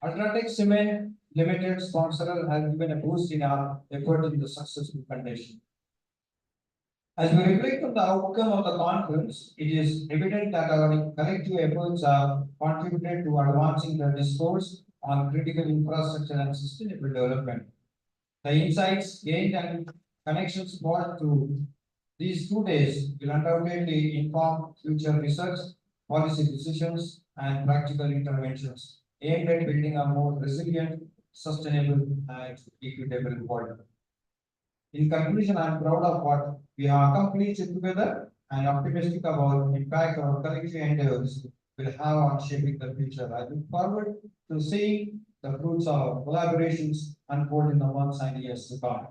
Ultratech Cement Limited sponsor has given a boost in our effort in the successful condition. As we reflect on the outcome of the conference, it is evident that our collective efforts have contributed to advancing the discourse on critical infrastructure and sustainable development. The insights gained and connections brought through these 2 days will undoubtedly inform future research, policy decisions, and practical interventions aimed at building a more resilient, sustainable, and equitable world. In conclusion, I am proud of what we have accomplished together and optimistic about the impact our collective endeavors will have on shaping the future. I look forward to seeing the fruits of collaborations unfold in the months and years to come.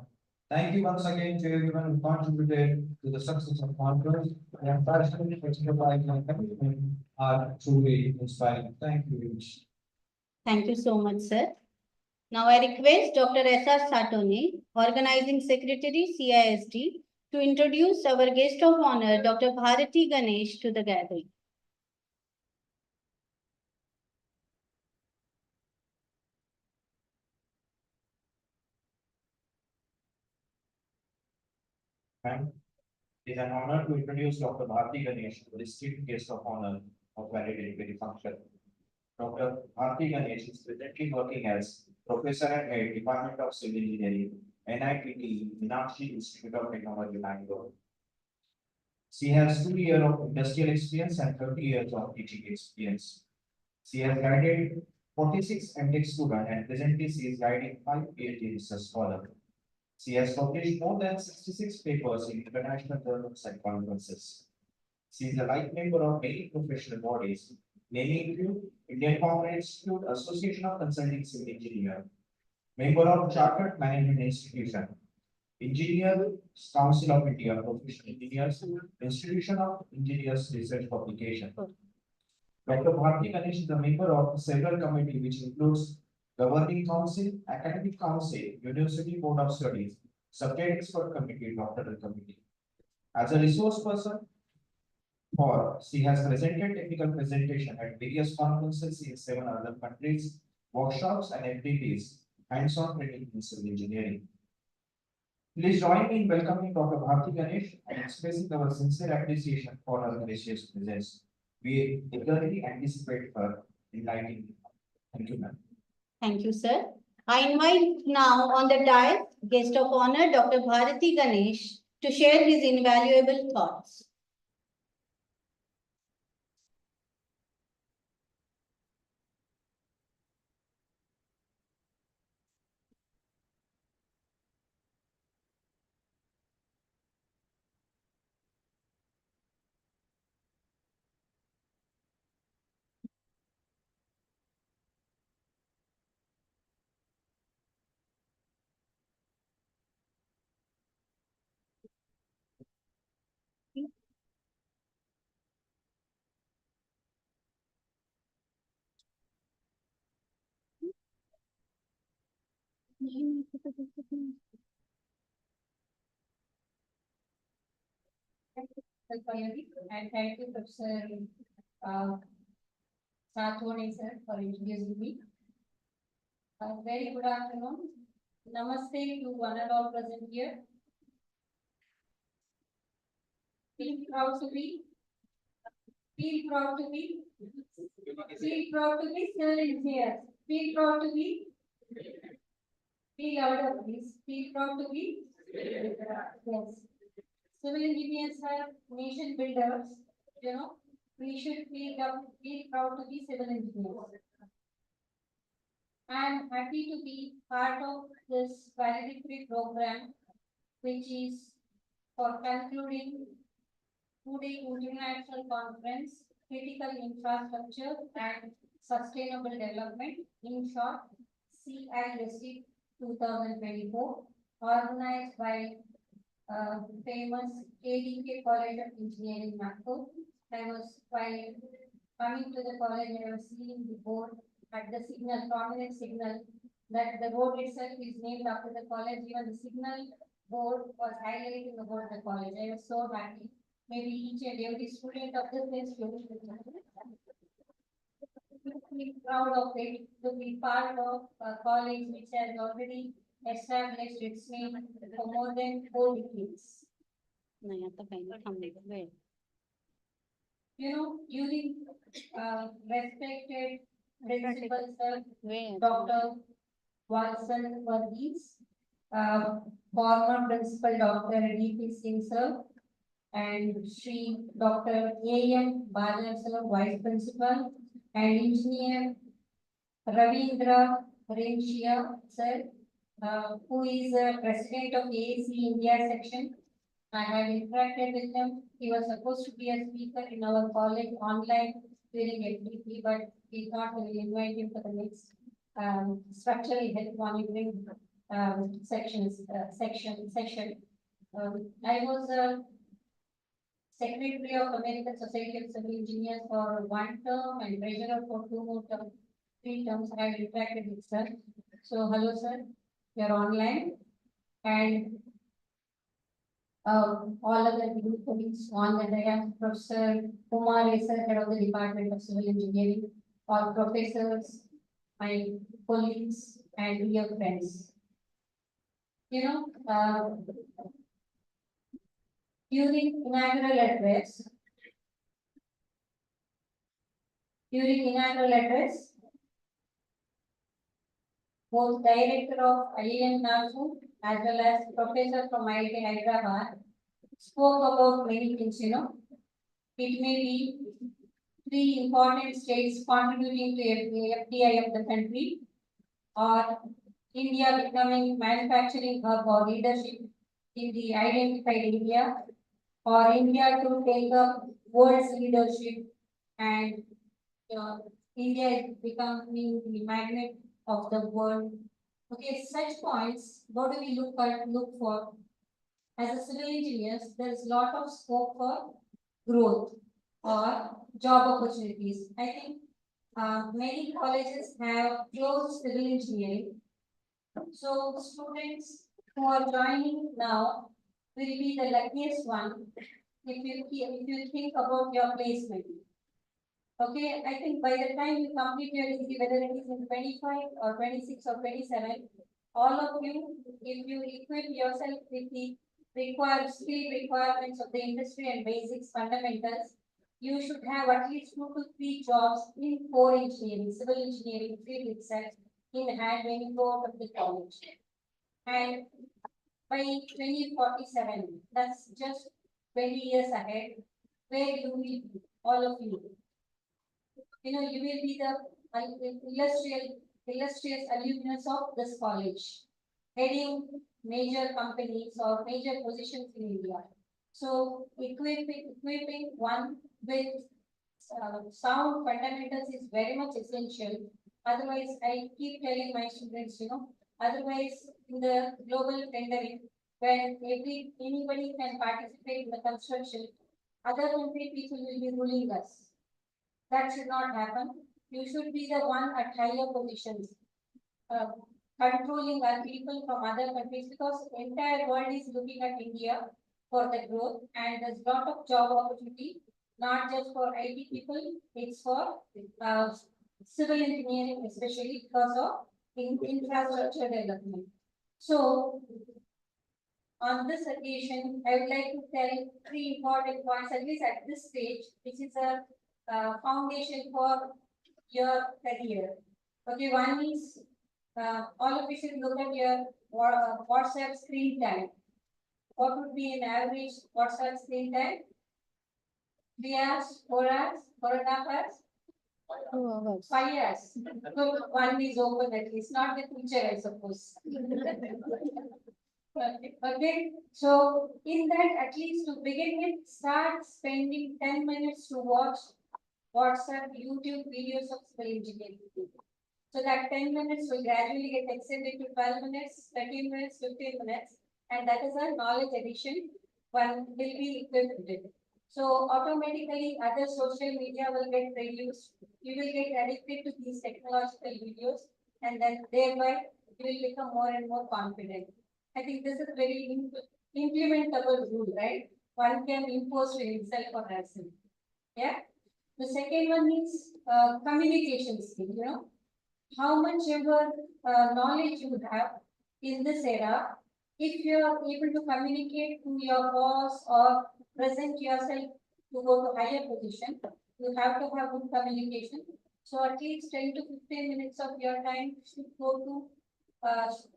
Thank you once again to everyone who contributed to the success of conference. I am passionate, expertise, and commitment are truly inspiring. Thank you, Vinesh. Thank you so much, sir. Now I request Dr. S.R. Satone, Organizing Secretary, CISD, to introduce our guest of honor, Dr. Bharati Ganesh, to the gathering. And it is an honor to introduce Dr. Bharati Ganesh, the distinct guest of honor of valedictory function. Dr. Bharati Ganesh is presently working as Professor and Head, Department of Civil Engineering, NIPT, Meenakshi Institute of Technology, Bangalore. She has 2 years of industrial experience and 30 years of teaching experience. She has guided 46 MTech students and presently she is guiding 5 PhD research scholars. She has published more than 66 papers in international journals and conferences. She is a life member of many professional bodies, namely include Indian Concrete Institute, Association of Consulting Civil Engineer, member of Chartered Management Institution, Engineers Council of India, Professional Engineers, Institution of Engineers Research Publication. Dr. Bharati Ganesh is a member of several committees which includes Governing Council, Academic Council, University Board of Studies, Subject Expert Committee, Doctoral Committee. As a resource person, she has presented technical presentation at various conferences in 7 other countries, workshops and activities, hands-on training in civil engineering. Please join me in welcoming Dr. Bharati Ganesh and expressing our sincere appreciation for her gracious presence. We eagerly anticipate her enlightening. Thank you, ma'am. Thank you, sir. I invite now on the dais guest of honor, Dr. Bharati Ganesh, to share his invaluable thoughts. And thank you, Professor Sathone, sir, for introducing me. Very good afternoon. Namaste to one and all present here. Feel proud to be. Feel proud to be. Feel proud to be civil engineers. Feel proud to be. Feel louder, please. Feel proud to be. Yes. Civil engineers are nation builders. You know, we should feel proud to be civil engineers. I am happy to be part of this valedictory program, which is for concluding two-day international conference, critical infrastructure and sustainable development, in short, CISD 2024, organized by famous KDK College of Engineering, Nagpur. While coming to the college, I was seeing the board at the signal, prominent signal, that the board itself is named after the college. Even the signal board was highlighted in the board of the college. I was so happy. Maybe each and every student of this institute be proud of it, to be part of a college which has already established its name for more than 4 decades. You know, using respected principal sir, Dr. Watson Varghese, former principal Dr. D.P. Singh sir, and Sri Dr. A.M. Balan sir, vice principal, and engineer Ravindra Renchia sir, who is president of AAC India section. I have interacted with him. He was supposed to be a speaker in our college online during FDP, but we thought we will invite him for the next structural health monitoring section. I was Secretary of American Society of Civil Engineers for 1 term and treasurer for 2 more terms, 3 terms. I have interacted with sir. So hello sir, you are online, and all other colleagues on the dais, Professor Kumar is head of the Department of Civil Engineering, all professors, my colleagues, and dear friends. You know, during inaugural address, both director of IIM Nasu as well as professor from IIT Hyderabad spoke about many things, you know. It may be 3 important states contributing to FDI of the country, or India becoming manufacturing hub or leadership in the identified area, or India to take up world's leadership, and India is becoming the magnet of the world. Okay, such points, what do we look for? As a civil engineers, there is lot of scope for growth or job opportunities. I think many colleges have closed civil engineering. So students who are joining now will be the luckiest one if you think about your placement. Okay, I think by the time you complete your degree, whether it is in 25 or 26 or 27, all of you, if you equip yourself with the skill requirements of the industry and basics fundamentals, you should have at least 2 to 3 jobs in core engineering, civil engineering field itself in hand when you go out of the college. And by 2047, that's just 20 years ahead, where you will be, all of you. You know, you will be the illustrious alumnus of this college, heading major companies or major positions in India. So equipping one with sound fundamentals is very much essential. Otherwise, I keep telling my students, you know, otherwise in the global tendering, when anybody can participate in the construction, other country people will be ruling us. That should not happen. You should be the one at higher positions, controlling our people from other countries, because the entire world is looking at India for the growth, and there's a lot of job opportunity, not just for IT people, it's for civil engineering, especially because of infrastructure development. So, on this occasion, I would like to tell 3 important points, at least at this stage, which is a foundation for your career. Okay, one is all of you should look at your WhatsApp screen time. What would be an average WhatsApp screen time? 3 hours, 4 hours, 4.5 hours? 2 hours. 5 years. So one is open at least, not the future, I suppose. Okay, so in that, at least to begin with, start spending 10 minutes to watch WhatsApp, YouTube videos of civil engineering. So that 10 minutes will gradually get extended to 12 minutes, 13 minutes, 15 minutes, and that is a knowledge addition one will be equipped with. So automatically other social media will get reduced. You will get addicted to these technological videos, and then thereby you will become more and more confident. I think this is very implementable rule, right? One can impose to himself or herself. Yeah. The second one is communication skill. You know, how much ever knowledge you have in this era, if you are able to communicate to your boss or present yourself to go to higher position, you have to have good communication. So at least 10 to 15 minutes of your time should go to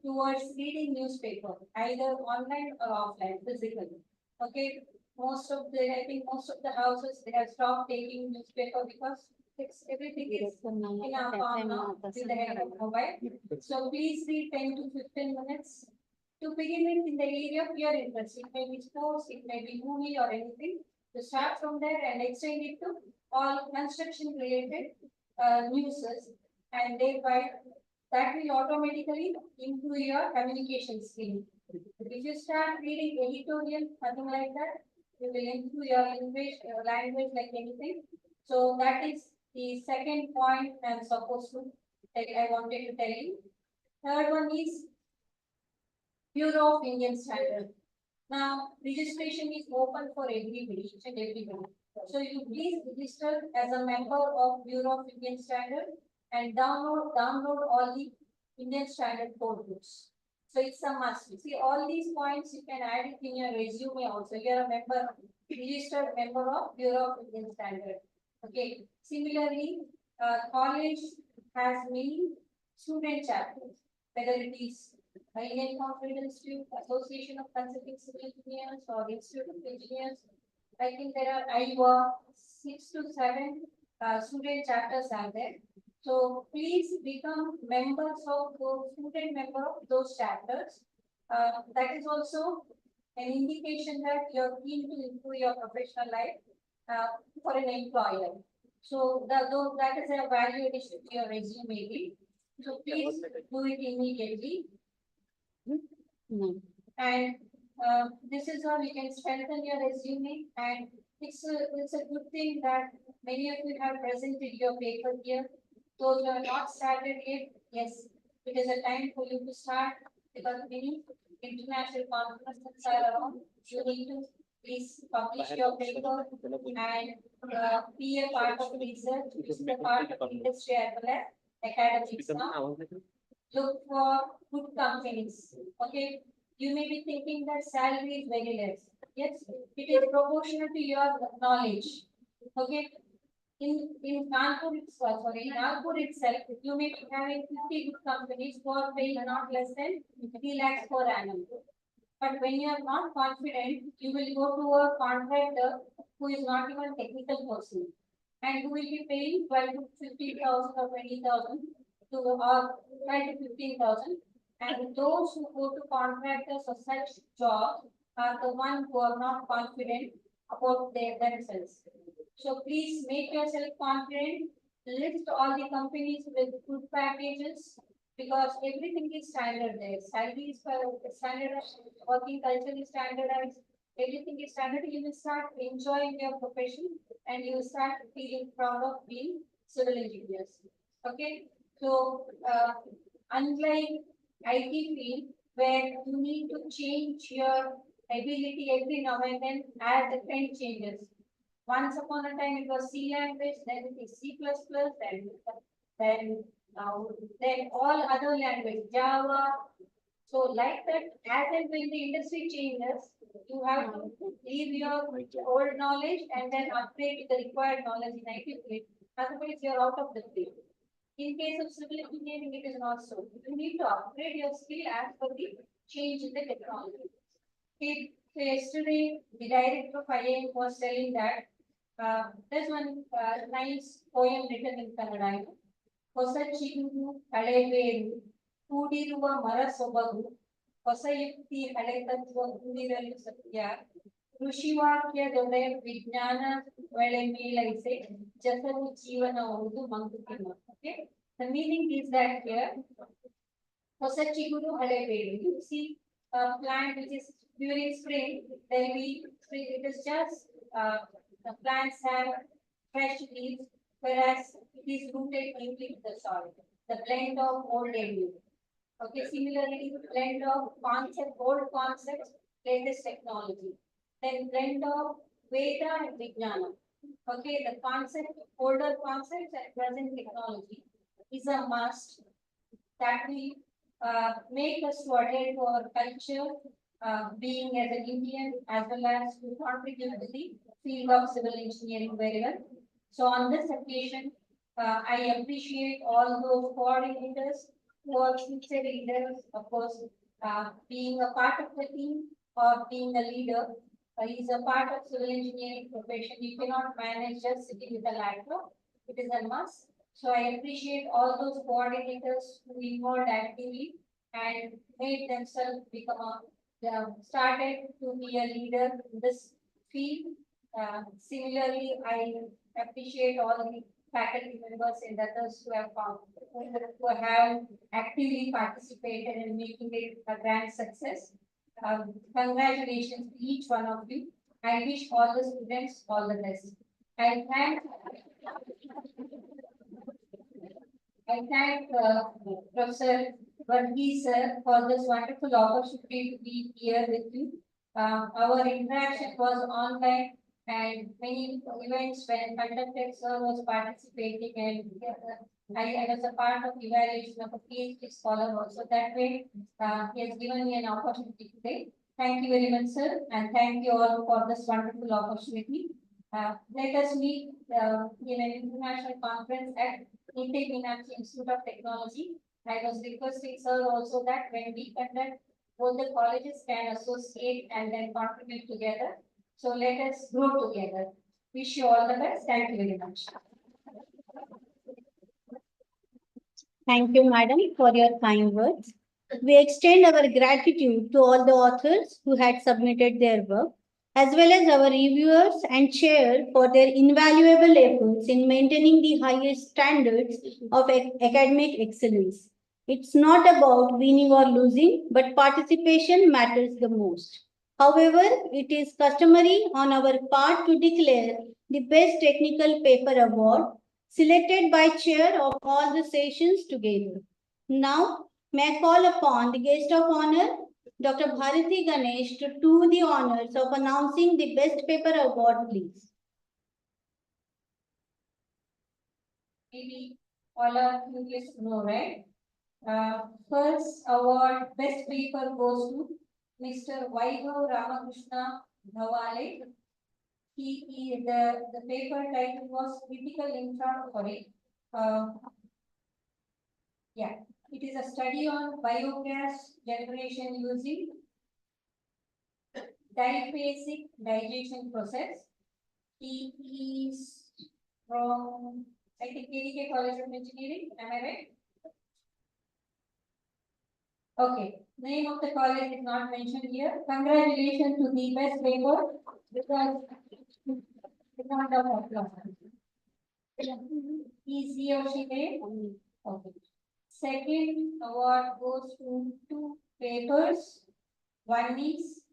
towards reading newspaper, either online or offline, physically. Okay, I think most of the houses, they have stopped taking newspaper because everything is in our palm now with the help of mobile. So please read 10 to 15 minutes to begin with in the area of your interest. It may be sports, it may be movie or anything. To start from there and extend it to all construction related news, and thereby that will automatically improve your communication skill. If you start reading editorial, something like that, you will improve your language like anything. So that is the second point I'm supposed to I wanted to tell you. Third one is Bureau of Indian Standard. Now, registration is open for everybody, each and everybody. So you please register as a member of Bureau of Indian Standard and download all the Indian Standard code books. So it's a must. You see, all these points you can add it in your resume also. You are a member, registered member of Bureau of Indian Standard. Okay. Similarly, college has many student chapters, whether it is Indian Computer Institute, Association of Consulting Civil Engineers, or Institute of Engineers. I think there are IWA 6 to 7 student chapters are there. So please become members of those student member of those chapters. That is also an indication that you're keen to improve your professional life for an employer. So that is a value addition to your resume. So please do it immediately. And this is how you can strengthen your resume, and it's a good thing that many of you have presented your paper here. Those who are not started yet, yes, it is a time for you to start because many international conferences are around. You need to please publish your paper and be a part of research, which is a part of industry as well as academics now. Look for good companies. Okay, you may be thinking that salary is very less. Yes, it is proportional to your knowledge. Okay, in Nagpur, in Nagpur itself, you may be having 50 good companies who are paying not less than 3 lakhs per annum. But when you are not confident, you will go to a contractor who is not even technical person and who will be paying 12 to 15,000 or 20,000 to or 12 to 15,000. And those who go to contractors for such jobs are the ones who are not confident about themselves. So please make yourself confident. List all the companies with good packages because everything is standard there. Salary is standardized, working culture is standardized, everything is standard. You will start enjoying your profession and you will start feeling proud of being civil engineers. Okay, so unlike IT field where you need to change your ability every now and then as the trend changes. Once upon a time it was C language, then it is C++, then then all other language, Java. So like that, as and when the industry changes, you have to leave your old knowledge and then upgrade the required knowledge in IT field. Otherwise, you're out of the field. In case of civil engineering, it is not so. You need to upgrade your skill as per the change in the technology. So yesterday, the director of IIM was telling that there's one nice poem written in Kannada. ಹೊಸ ಚಿಗುರು ಹಳೆಬೇರು ಕೂಡಿರುವ ಮರ ಸೊಬಗು ಹೊಸ ಯುಕ್ತಿ ಹಳೆ ತತ್ವ ಕೂಡಿರಲು ಸತ್ಯ ಋಷಿವಾಕ್ಯದೊಡೆ ವಿಜ್ಞಾನ ಒಳೆ ಮೇಲೈಸೆ ಜಸವು ಜೀವನ ಒಂದು Mankutimma. Okay, the meaning is that here ಹೊಸ ಚಿಗುರು ಹಳೆಬೇರು, you see a plant which is during spring, there will be spring, it is just the plants have fresh leaves, whereas it is rooted deeply in the soil. The blend of old and new. Okay, similarly, blend of old concepts, latest technology. Then blend of Veda and Vijnana. Okay, the concept, older concepts and present technology is a must that will make us to adhere to our culture, being as an Indian as well as to contribute to the field of civil engineering very well. So on this occasion, I appreciate all those coordinators who are future leaders, of course, being a part of the team or being a leader is a part of civil engineering profession. You cannot manage just sitting with a laptop. It is a must. So I appreciate all those coordinators who involved actively and made themselves become started to be a leader in this field. Similarly, I appreciate all the faculty members and others who have actively participated in making it a grand success. Congratulations to each one of you. I wish all the students all the best. I thank Professor Varghese sir for this wonderful opportunity to be here with you. Our interaction was online and many events when conducted sir was participating and I was a part of evaluation of a PhD scholar also. That way, he has given me an opportunity today. Thank you very much, sir, and thank you all for this wonderful opportunity. Let us meet in an international conference at Indian Meenakshi Institute of Technology. I was requesting sir also that when we conduct, both the colleges can associate and then contribute together. So let us grow together. Wish you all the best. Thank you very much. Thank you, madam, for your kind words. We extend our gratitude to all the authors who had submitted their work, as well as our reviewers and chair for their invaluable efforts in maintaining the highest standards of academic excellence. It's not about winning or losing, but participation matters the most. However, it is customary on our part to declare the Best Technical Paper Award selected by chair of all the sessions together. Now, may I call upon the guest of honor, Dr. Bharati Ganesh, to do the honors of announcing the Best Paper Award, please. Maybe all of you just know, right? First award, best paper goes to Mr. Vaibhav Ramakrishna Dhawale. The paper title was it is a study on biogas generation using diphasic digestion process. He is from, I think, KDK College of Engineering, am I right? Okay, name of the college is not mentioned here. Congratulations to the best paper because round of applause. Is he or she there? Okay. Second award goes to two papers. One is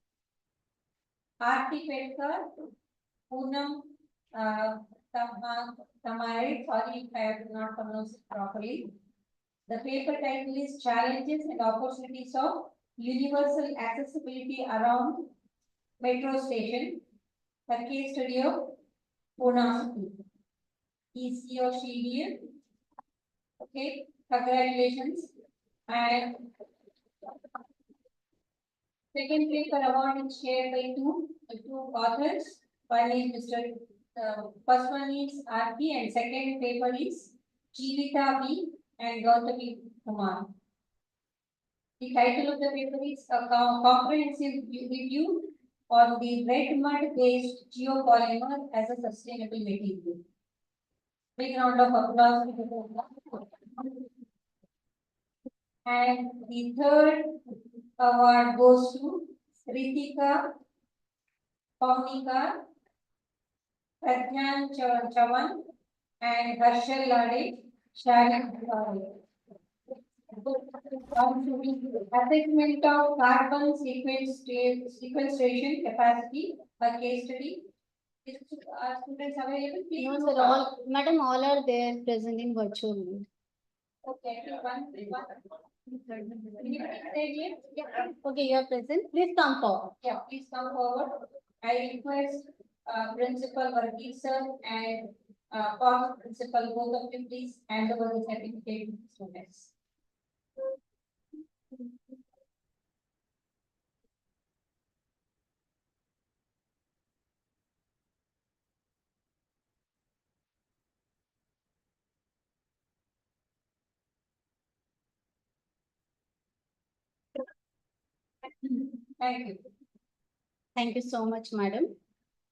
Aarti Petkar, Poonam Tamare. Sorry if I have not pronounced it properly. The paper title is Challenges and Opportunities of Universal Accessibility Around Metro Station. The case study of Poonam. Is he or she here? Okay, congratulations. And second paper award is shared by two authors. One is first one is Aarti and second paper is Jeevita B and Gautami Kumar. The title of the paper is a comprehensive review on the red mud based geopolymer as a sustainable material. Big round of applause. And the third award goes to Ritika Paunika, Pradhan Chavan, and Harshal Lade, Sharon Assessment of carbon sequestration capacity, a case study. Is students available? Please. No, sir, all, madam, all are there present in virtual mode. Okay, one. Anybody say here? Yeah. Okay, you are present. Please come forward. Yeah, please come forward. I request Principal Varghese sir and past Principal, both of you please hand over the certificate to the students. Thank you. Thank you so much, madam.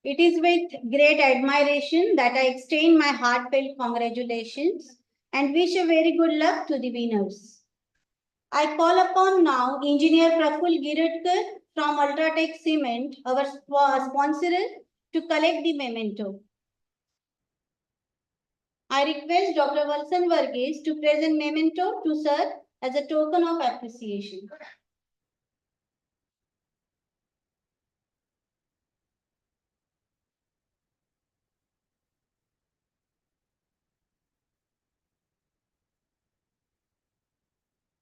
It is with great admiration that I extend my heartfelt congratulations and wish a very good luck to the winners. I call upon now Engineer Praful Giradkar from Ultratech Cement, our sponsor, to collect the memento. I request Dr. Valsan Varghese to present memento to sir as a token of appreciation.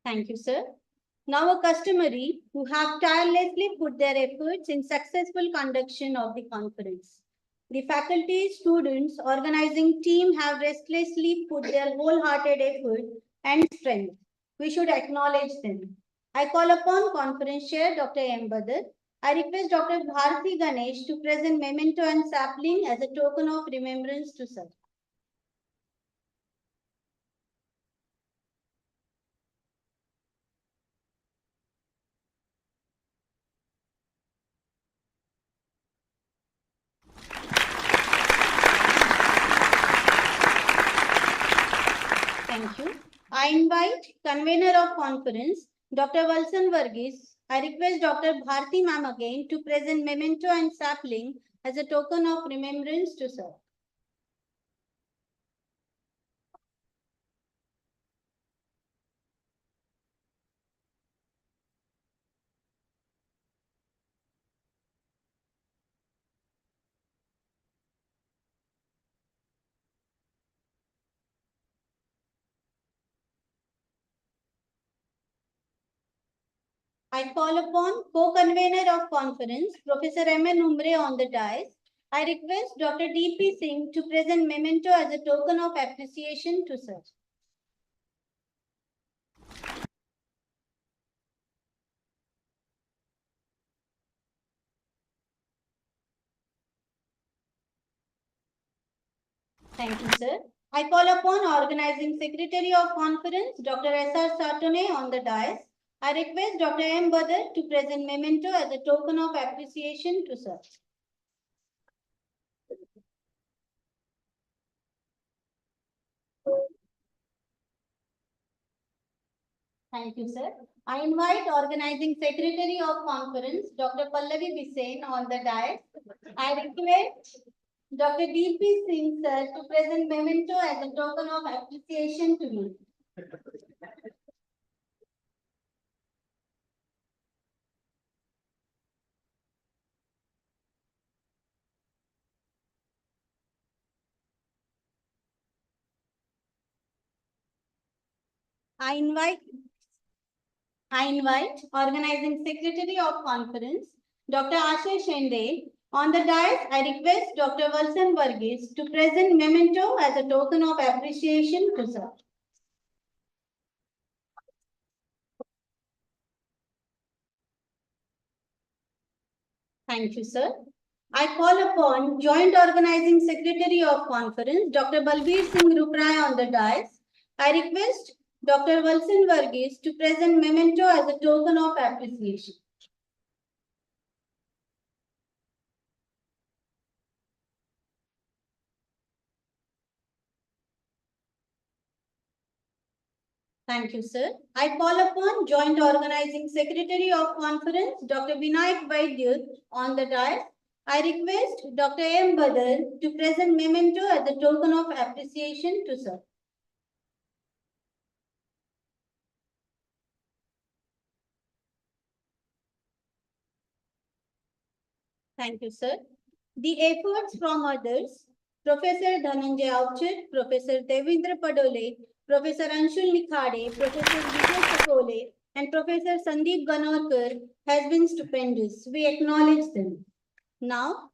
Thank you, sir. Now a customary who have tirelessly put their efforts in successful conduction of the conference. The faculty, students, organizing team have restlessly put their wholehearted effort and strength. We should acknowledge them. I call upon Conference Chair Dr. M. Badar. I request Dr. Bharati Ganesh to present memento and sapling as a token of remembrance to sir. Thank you. I invite convener of conference, Dr. Valsan Varghese. I request Dr. Bharti ma'am again to present memento and sapling as a token of remembrance to sir. I call upon co-convener of conference, Professor M.N. Umbre on the dais. I request Dr. D.P. Singh to present memento as a token of appreciation to sir. Thank you, sir. I call upon organizing secretary of conference, Dr. S.R. Sartone on the dais. I request Dr. M. Badar to present memento as a token of appreciation to sir. Thank you, sir. I invite organizing secretary of conference, Dr. Pallavi Bisain on the dais. I request Dr. D.P. Singh, sir, to present memento as a token of appreciation to me. I invite organizing secretary of conference, Dr. Ashay Shende. On the dais, I request Dr. Valsan Varghese to present memento as a token of appreciation to sir. Thank you, sir. I call upon Joint Organizing Secretary of Conference, Dr. Balbir Singh Ruprai on the dais. I request Dr. Valsan Varghese to present memento as a token of appreciation. Thank you, sir. I call upon Joint Organizing Secretary of Conference, Dr. Vinayak Vaidya on the dais. I request Dr. M. Badar to present memento as a token of appreciation to sir. Thank you, sir. The efforts from others, Professor Dhananjay Avchit, Professor Devendra Padole, Professor Anshul Likhade, Professor Vijay Sakole, and Professor Sandeep Ganorkar has been stupendous. We acknowledge them. Now,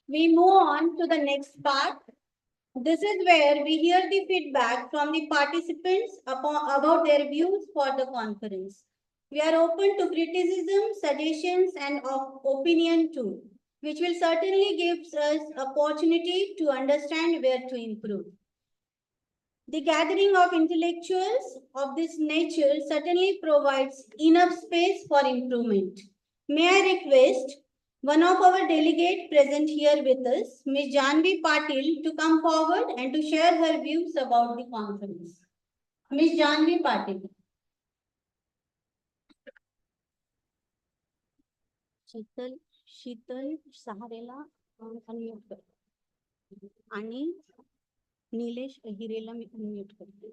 we move on to the next part. This is where we hear the feedback from the participants about their views for the conference. We are open to criticism, suggestions, and opinion too, which will certainly give us opportunity to understand where to improve. The gathering of intellectuals of this nature certainly provides enough space for improvement. May I request one of our delegates present here with us, Ms. Janvi Patil, to come forward and to share her views about the conference. Ms. Janvi Patil. Sheetal सहारेला unmute कर. आणि नीलेश अहिरेला मी unmute करते.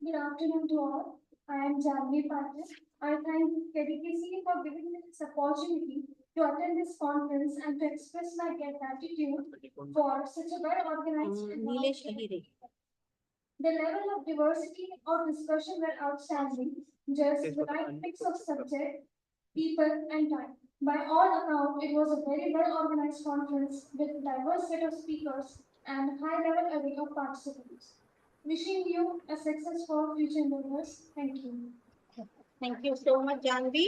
Good afternoon to all. I am Janvi Patil. I thank KDKC for giving me this opportunity to attend this conference and to express my gratitude for such a well-organized Nilesh Ahire. The level of diversity of discussion were outstanding, just the right mix of subject, people, and time. By all accounts, it was a very well-organized conference with diverse set of speakers and high-level array of participants. Wishing you a successful future endeavors. Thank you. Thank you so much, Janvi.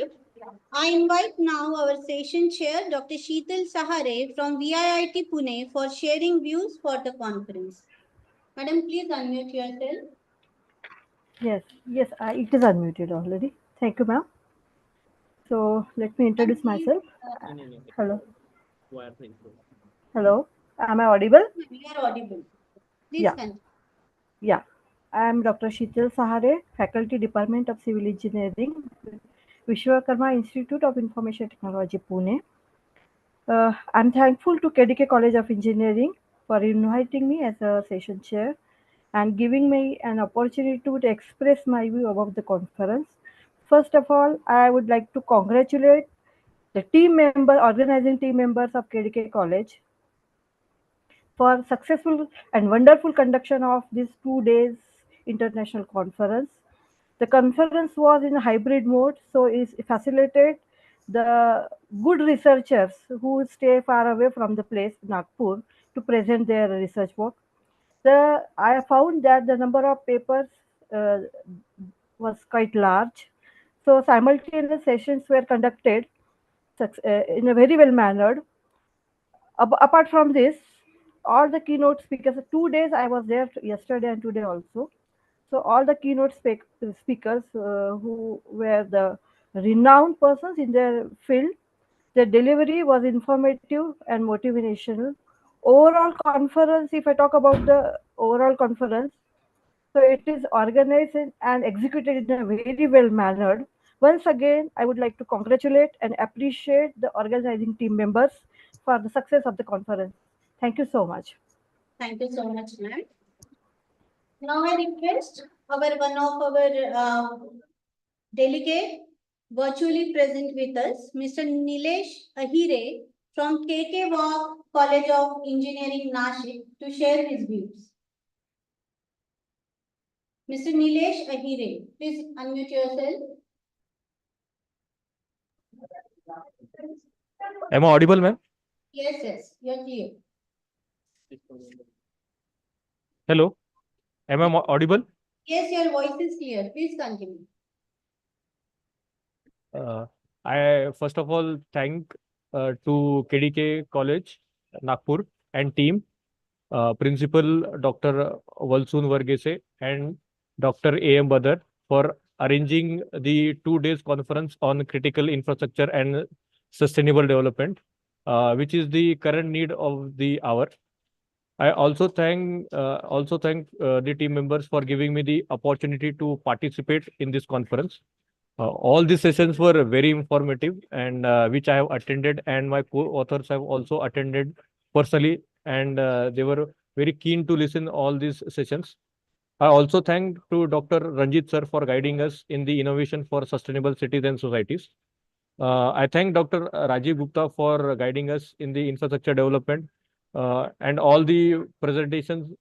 I invite now our session chair, Dr. Sheetal Sahare from VIIT Pune for sharing views for the conference. Madam, please unmute yourself. Yes, it is unmuted already. Thank you, ma'am. So let me introduce myself. Hello. Hello. Am I audible? You are audible. Please Yeah. continue. Yeah. I am Dr. Sheetal Sahare, Faculty Department of Civil Engineering, Vishwakarma Institute of Information Technology, Pune. I'm thankful to KDK College of Engineering for inviting me as a session chair and giving me an opportunity to express my view about the conference. First of all, I would like to congratulate the organizing team members of KDK College for successful and wonderful conduction of this 2 days international conference. The conference was in hybrid mode, so it facilitated the good researchers who stay far away from the place, Nagpur, to present their research work. I found that the number of papers uh, was quite large. So simultaneous sessions were conducted in a very well mannered. Apart from this, all the keynote speakers, 2 days I was there yesterday and today also. So all the keynote speakers who were the renowned persons in their field, their delivery was informative and motivational. Overall conference, if I talk about the overall conference, so it is organized and executed in a very well mannered. Once again, I would like to congratulate and appreciate the organizing team members for the success of the conference. Thank you so much. Thank you so much, ma'am. Now I request one of our delegate virtually present with us, Mr. Nilesh Ahire from KK Walk College of Engineering, Nashik, to share his views. Mr. Nilesh Ahire, please unmute yourself. Am I audible, ma'am? Yes, you're clear. Hello. Am I audible? Yes, your voice is clear. Please continue. I first of all thank to KDK College, Nagpur and team, Principal Dr. Valsoon Varghese and Dr. A.M. Badar for arranging the 2 days conference on critical infrastructure and sustainable development, which is the current need of the hour. I also thank the team members for giving me the opportunity to participate in this conference. All these sessions were very informative and which I have attended, and my co-authors have also attended personally, and they were very keen to listen all these sessions. I also thank to Dr. Ranjit sir for guiding us in the innovation for sustainable cities and societies. I thank Dr. Rajiv Gupta for guiding us in the infrastructure development, and all the presentations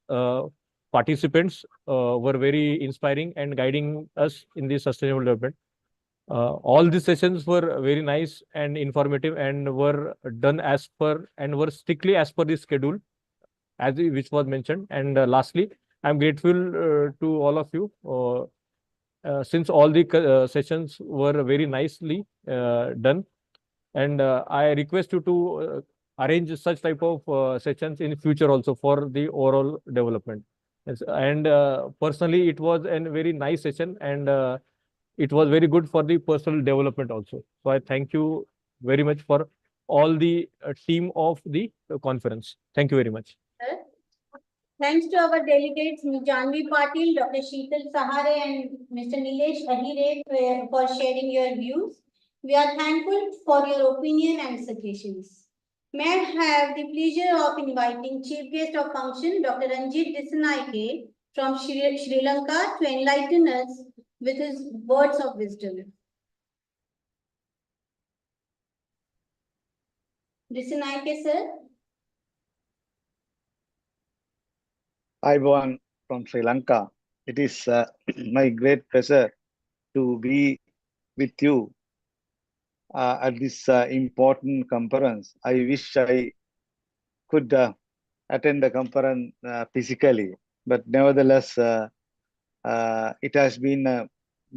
participants were very inspiring and guiding us in the sustainable development. All the sessions were very nice and informative and were done as per and were strictly as per the schedule which was mentioned. And lastly, I'm grateful to all of you since all the sessions were very nicely done. And I request you to arrange such type of sessions in future also for the overall development. Yes, and personally, it was a very nice session, and it was very good for the personal development also. So I thank you very much for all the team of the conference. Thank you very much. Thanks to our delegates, Ms. Janvi Patil, Dr. Sheetal Sahare, and Mr. Nilesh Ahire for sharing your views. We are thankful for your opinion and suggestions. May I have the pleasure of inviting Chief Guest of Function, Dr. Ranjit Disanaike from Sri Lanka to enlighten us with his words of wisdom. Disanaike, sir. Everyone from Sri Lanka. It is my great pleasure to be with you at this important conference. I wish I could attend the conference physically, but nevertheless, it has been a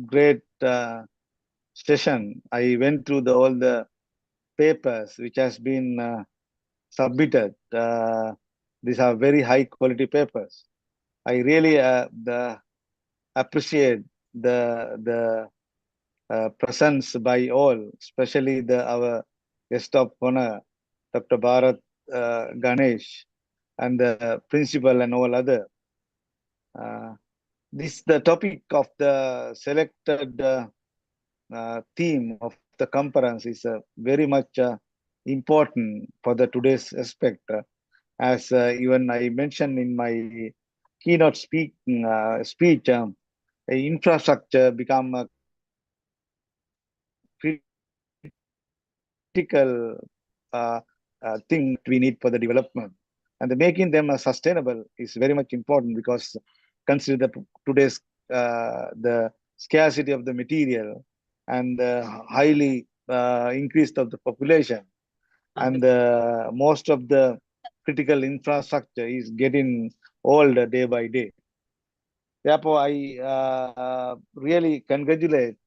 great session. I went through all the papers which has been submitted. These are very high quality papers. I really appreciate the presence by all, especially our guest of honor, Dr. Bharat Ganesh, and the principal and all other. The topic of the selected theme of the conference is very much important for the today's aspect. As even I mentioned in my keynote speech, infrastructure become a critical thing we need for the development. And making them sustainable is very much important because consider today's the scarcity of the material and highly increased of the population, and most of the critical infrastructure is getting older day by day. Therefore, I really congratulate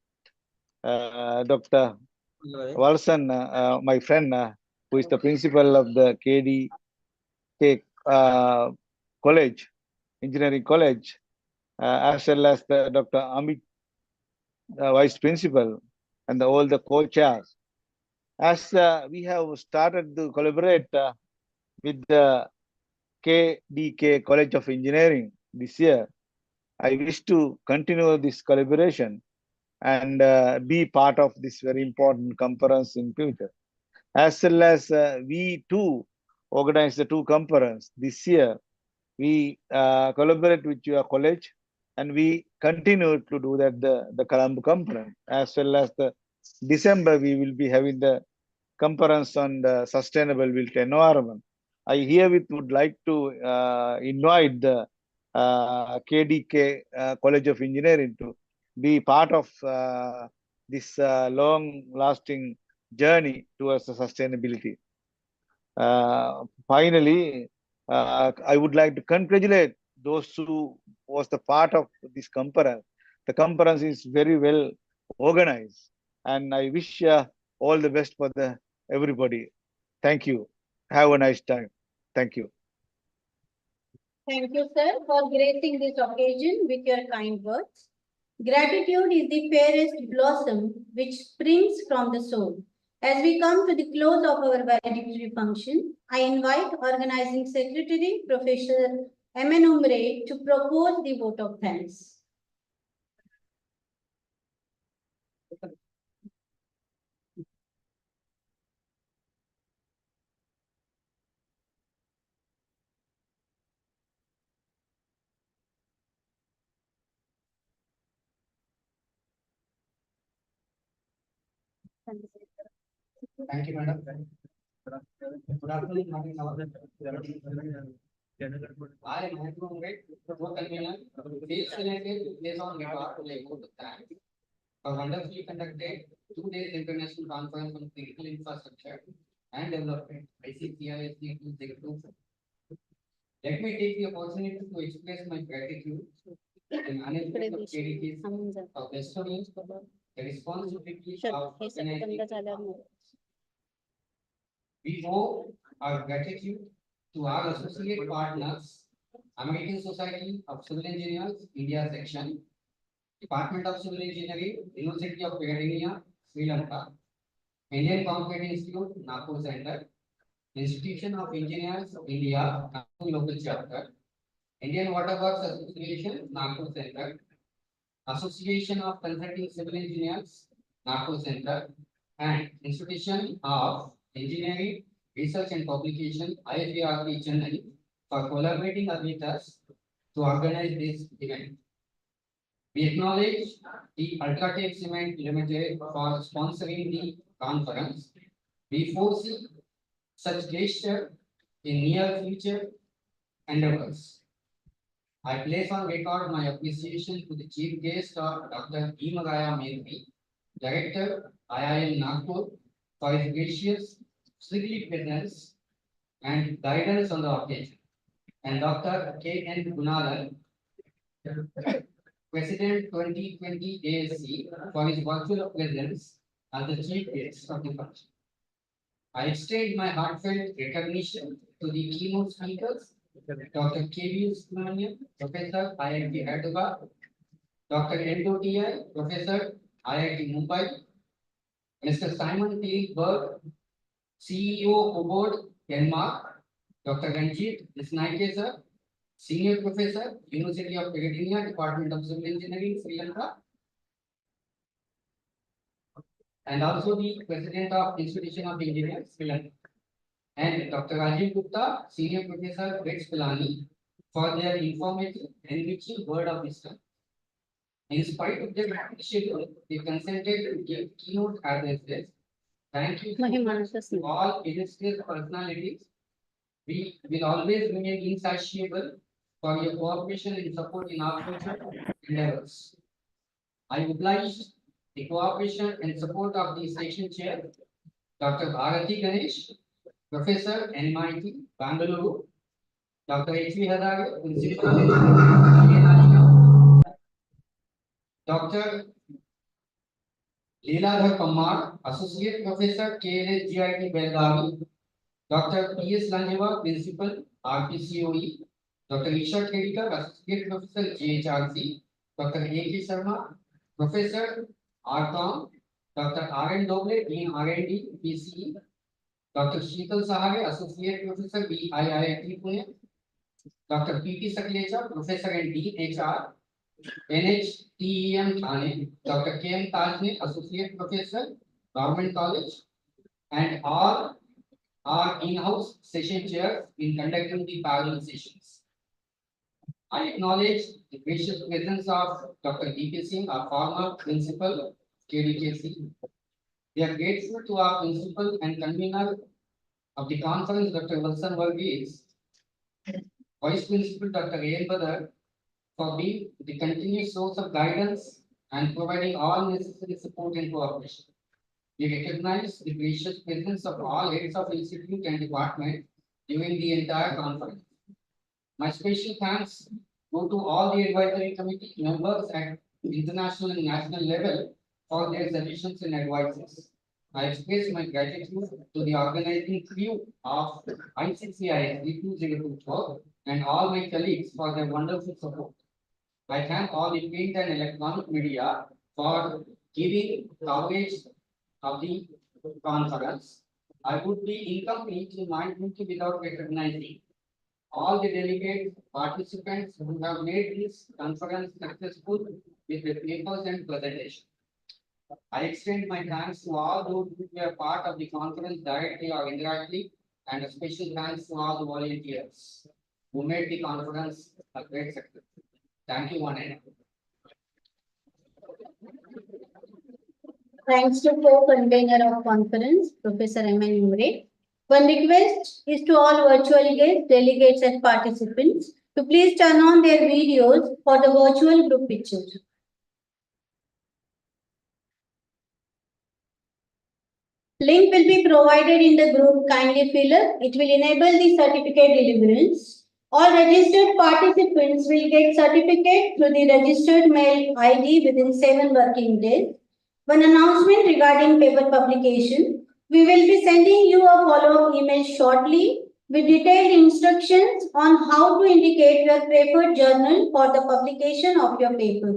Dr. Walson, my friend, who is the principal of the KDK College, Engineering College, as well as the Dr. Amit, Vice Principal, and all the co-chairs. As we have started to collaborate with the KDK College of Engineering this year, I wish to continue this collaboration and be part of this very important conference in future. As well as we too organize the two conference this year. We collaborate with your college, and we continue to do that the Colombo conference. As well as the December, we will be having the conference on the sustainable built environment. I herewith would like to invite the KDK College of Engineering to be part of this long-lasting journey towards the sustainability. Finally, I would like to congratulate those who was the part of this conference. The conference is very well organized, and I wish all the best for everybody. Thank you. Have a nice time. Thank you. Thank you, sir, for gracing this occasion with your kind words. Gratitude is the fairest blossom which springs from the soul. As we come to the close of our valedictory function, I invite Organizing Secretary, Professor M.N. Umre, to propose the vote of thanks. Thank you, madam. Good afternoon, morning, I am Andrew Ray, the co-convener, based on behalf of the vote of thanks for wonderfully conducted 2 days international conference on critical infrastructure and development, CISD 2022. Let me take the opportunity to express my gratitude in management of KDK's of bestowing the responsibility of organizing. We owe our gratitude to our associate partners, American Society of Civil Engineers, India section, Department of Civil Engineering, University of Academia, Sri Lanka, Indian Concrete Institute, Nagpur Center, Institution of Engineers, India, Nagpur Local Chapter, Indian Waterworks Association, Nagpur Center, Association of Consulting Civil Engineers, Nagpur Center, and Institution of Engineering, Research and Publication, IFARP Chennai, for collaborating with us to organize this event. We acknowledge the Ultratech Cement Limited for sponsoring the conference. We foresee such gesture in near future endeavors. I place on record my appreciation to the chief guest of Dr. Imagaya Mehri, Director, IIM Nagpur, for his gracious, strictly presence and guidance on the occasion, and Dr. K.N. Gunalan, President 2020 ASC, for his virtual presence as the chief guest of the function. I extend my heartfelt recognition to the keynote speakers, Dr. K.V. Subramanian, Professor, IIT Hyderabad, Dr. N.T.I., Professor, IIT Mumbai, Mr. Simon T. Berg, CEO, Board, Denmark, Dr. Ranjit Disnaike, Senior Professor, University of Academia, Department of Civil Engineering, Sri Lanka, and also the President of Institution of Engineers, Sri Lanka, and Dr. Rajiv Gupta, Senior Professor, Rex Pilani, for their informative, enriching word of wisdom. In spite of their schedule, they consented to give keynote addresses. Thank you to all illustrious personalities. We will always remain insatiable for your cooperation and support in our future endeavors. I oblige the cooperation and support of the station chair, Dr. Bharati Ganesh, Professor, MIT, Bangalore, Dr. H.V. Hadare, Principal, Dr. Leeladhar Kammar, Associate Professor, KLSGIT Belgavi, Dr. P.S. Lanjeva, Principal, RPCOE, Dr. Isha Khedikar, Associate Professor, JHRC, Dr. A.K. Sharma, Professor, RCOM, Dr. R.N. Doble, Dean R&D, PCE, Dr. Sheetal Sahare, Associate Professor, IIT Pune, Dr. P.T. Saklecha, Professor and Dean HR, NHTEM Thane, Dr. K.M. Tajne, Associate Professor, Government College, and all are in-house session chairs in conducting the parallel sessions. I acknowledge the gracious presence of Dr. D.K. Singh, our former principal, KDKC. We are grateful to our principal and convener of the conference, Dr. Wilson Varghese, Vice Principal, Dr. A.N. Badar, for being the continuous source of guidance and providing all necessary support and cooperation. We recognize the gracious presence of all heads of institute and department during the entire conference. My special thanks go to all the advisory committee members at international and national level for their suggestions and advices. I express my gratitude to the organizing crew of ICCISD 2024 and all my colleagues for their wonderful support. I thank all the print and electronic media for giving coverage of the conference. I would be incomplete in my duty without recognizing all the delegates, participants who have made this conference successful with the papers and presentation. I extend my thanks to all those who were part of the conference directly or indirectly, and a special thanks to all the volunteers who made the conference a great success. Thank you, one and all. Thanks to co-convener of conference, Professor M.N. Umre. One request is to all virtual guests, delegates and participants to please turn on their videos for the virtual group pictures. Link will be provided in the group, kindly fill up. It will enable the certificate deliverance. All registered participants will get certificate through the registered mail ID within 7 working days. One announcement regarding paper publication. We will be sending you a follow-up email shortly with detailed instructions on how to indicate your preferred journal for the publication of your paper.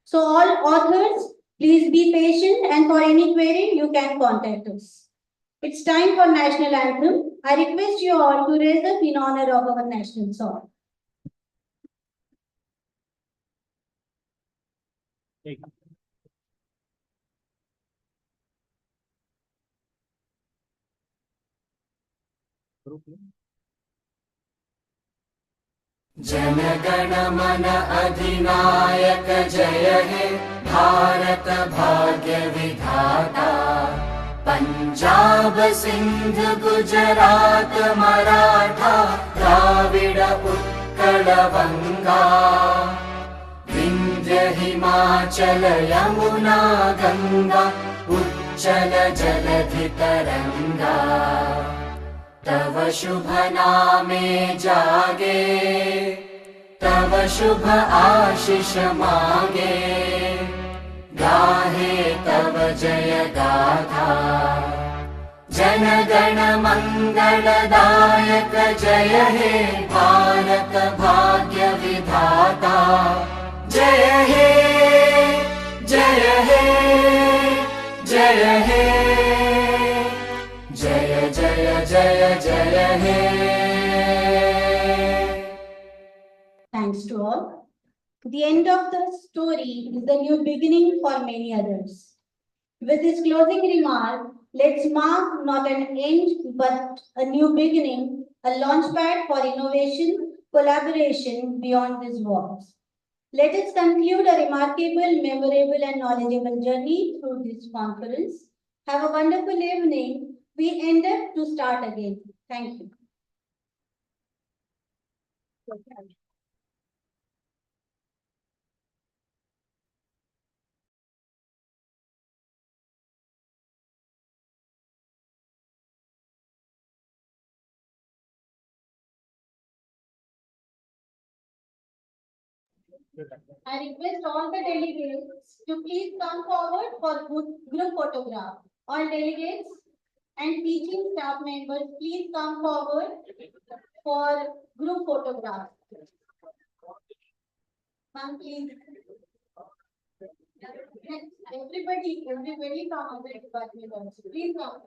So all authors, please be patient, and for any query, you can contact us. It's time for National Anthem. I request you all to raise up in honor of our national song. जनगण मन अधिनायक जय हे भारत भाग्य विधाता पंजाब सिंध गुजरात मराठा द्राविड उत्कल बंगा विंध्य हिमाचल यमुना गंगा उच्चल जलधि तरंगा तव शुभ नामे जागे तव शुभ आशीष मागे गाहे तव जय गाथा जन गण मंगलदायक जय हे भारत भाग्य विधाता जय हे जय हे जय हे जय जय जय जय हे. Thanks to all. The end of the story is the new beginning for many others. With this closing remark, let's mark not an end but a new beginning, a launchpad for innovation, collaboration beyond these walls. Let us conclude a remarkable, memorable, and knowledgeable journey through this conference. Have a wonderful evening. We end up to start again. Thank you. I request all the delegates to please come forward for group photograph. All delegates and teaching staff members, please come forward for group photograph. Ma'am, please. Everybody from other department also. Please come.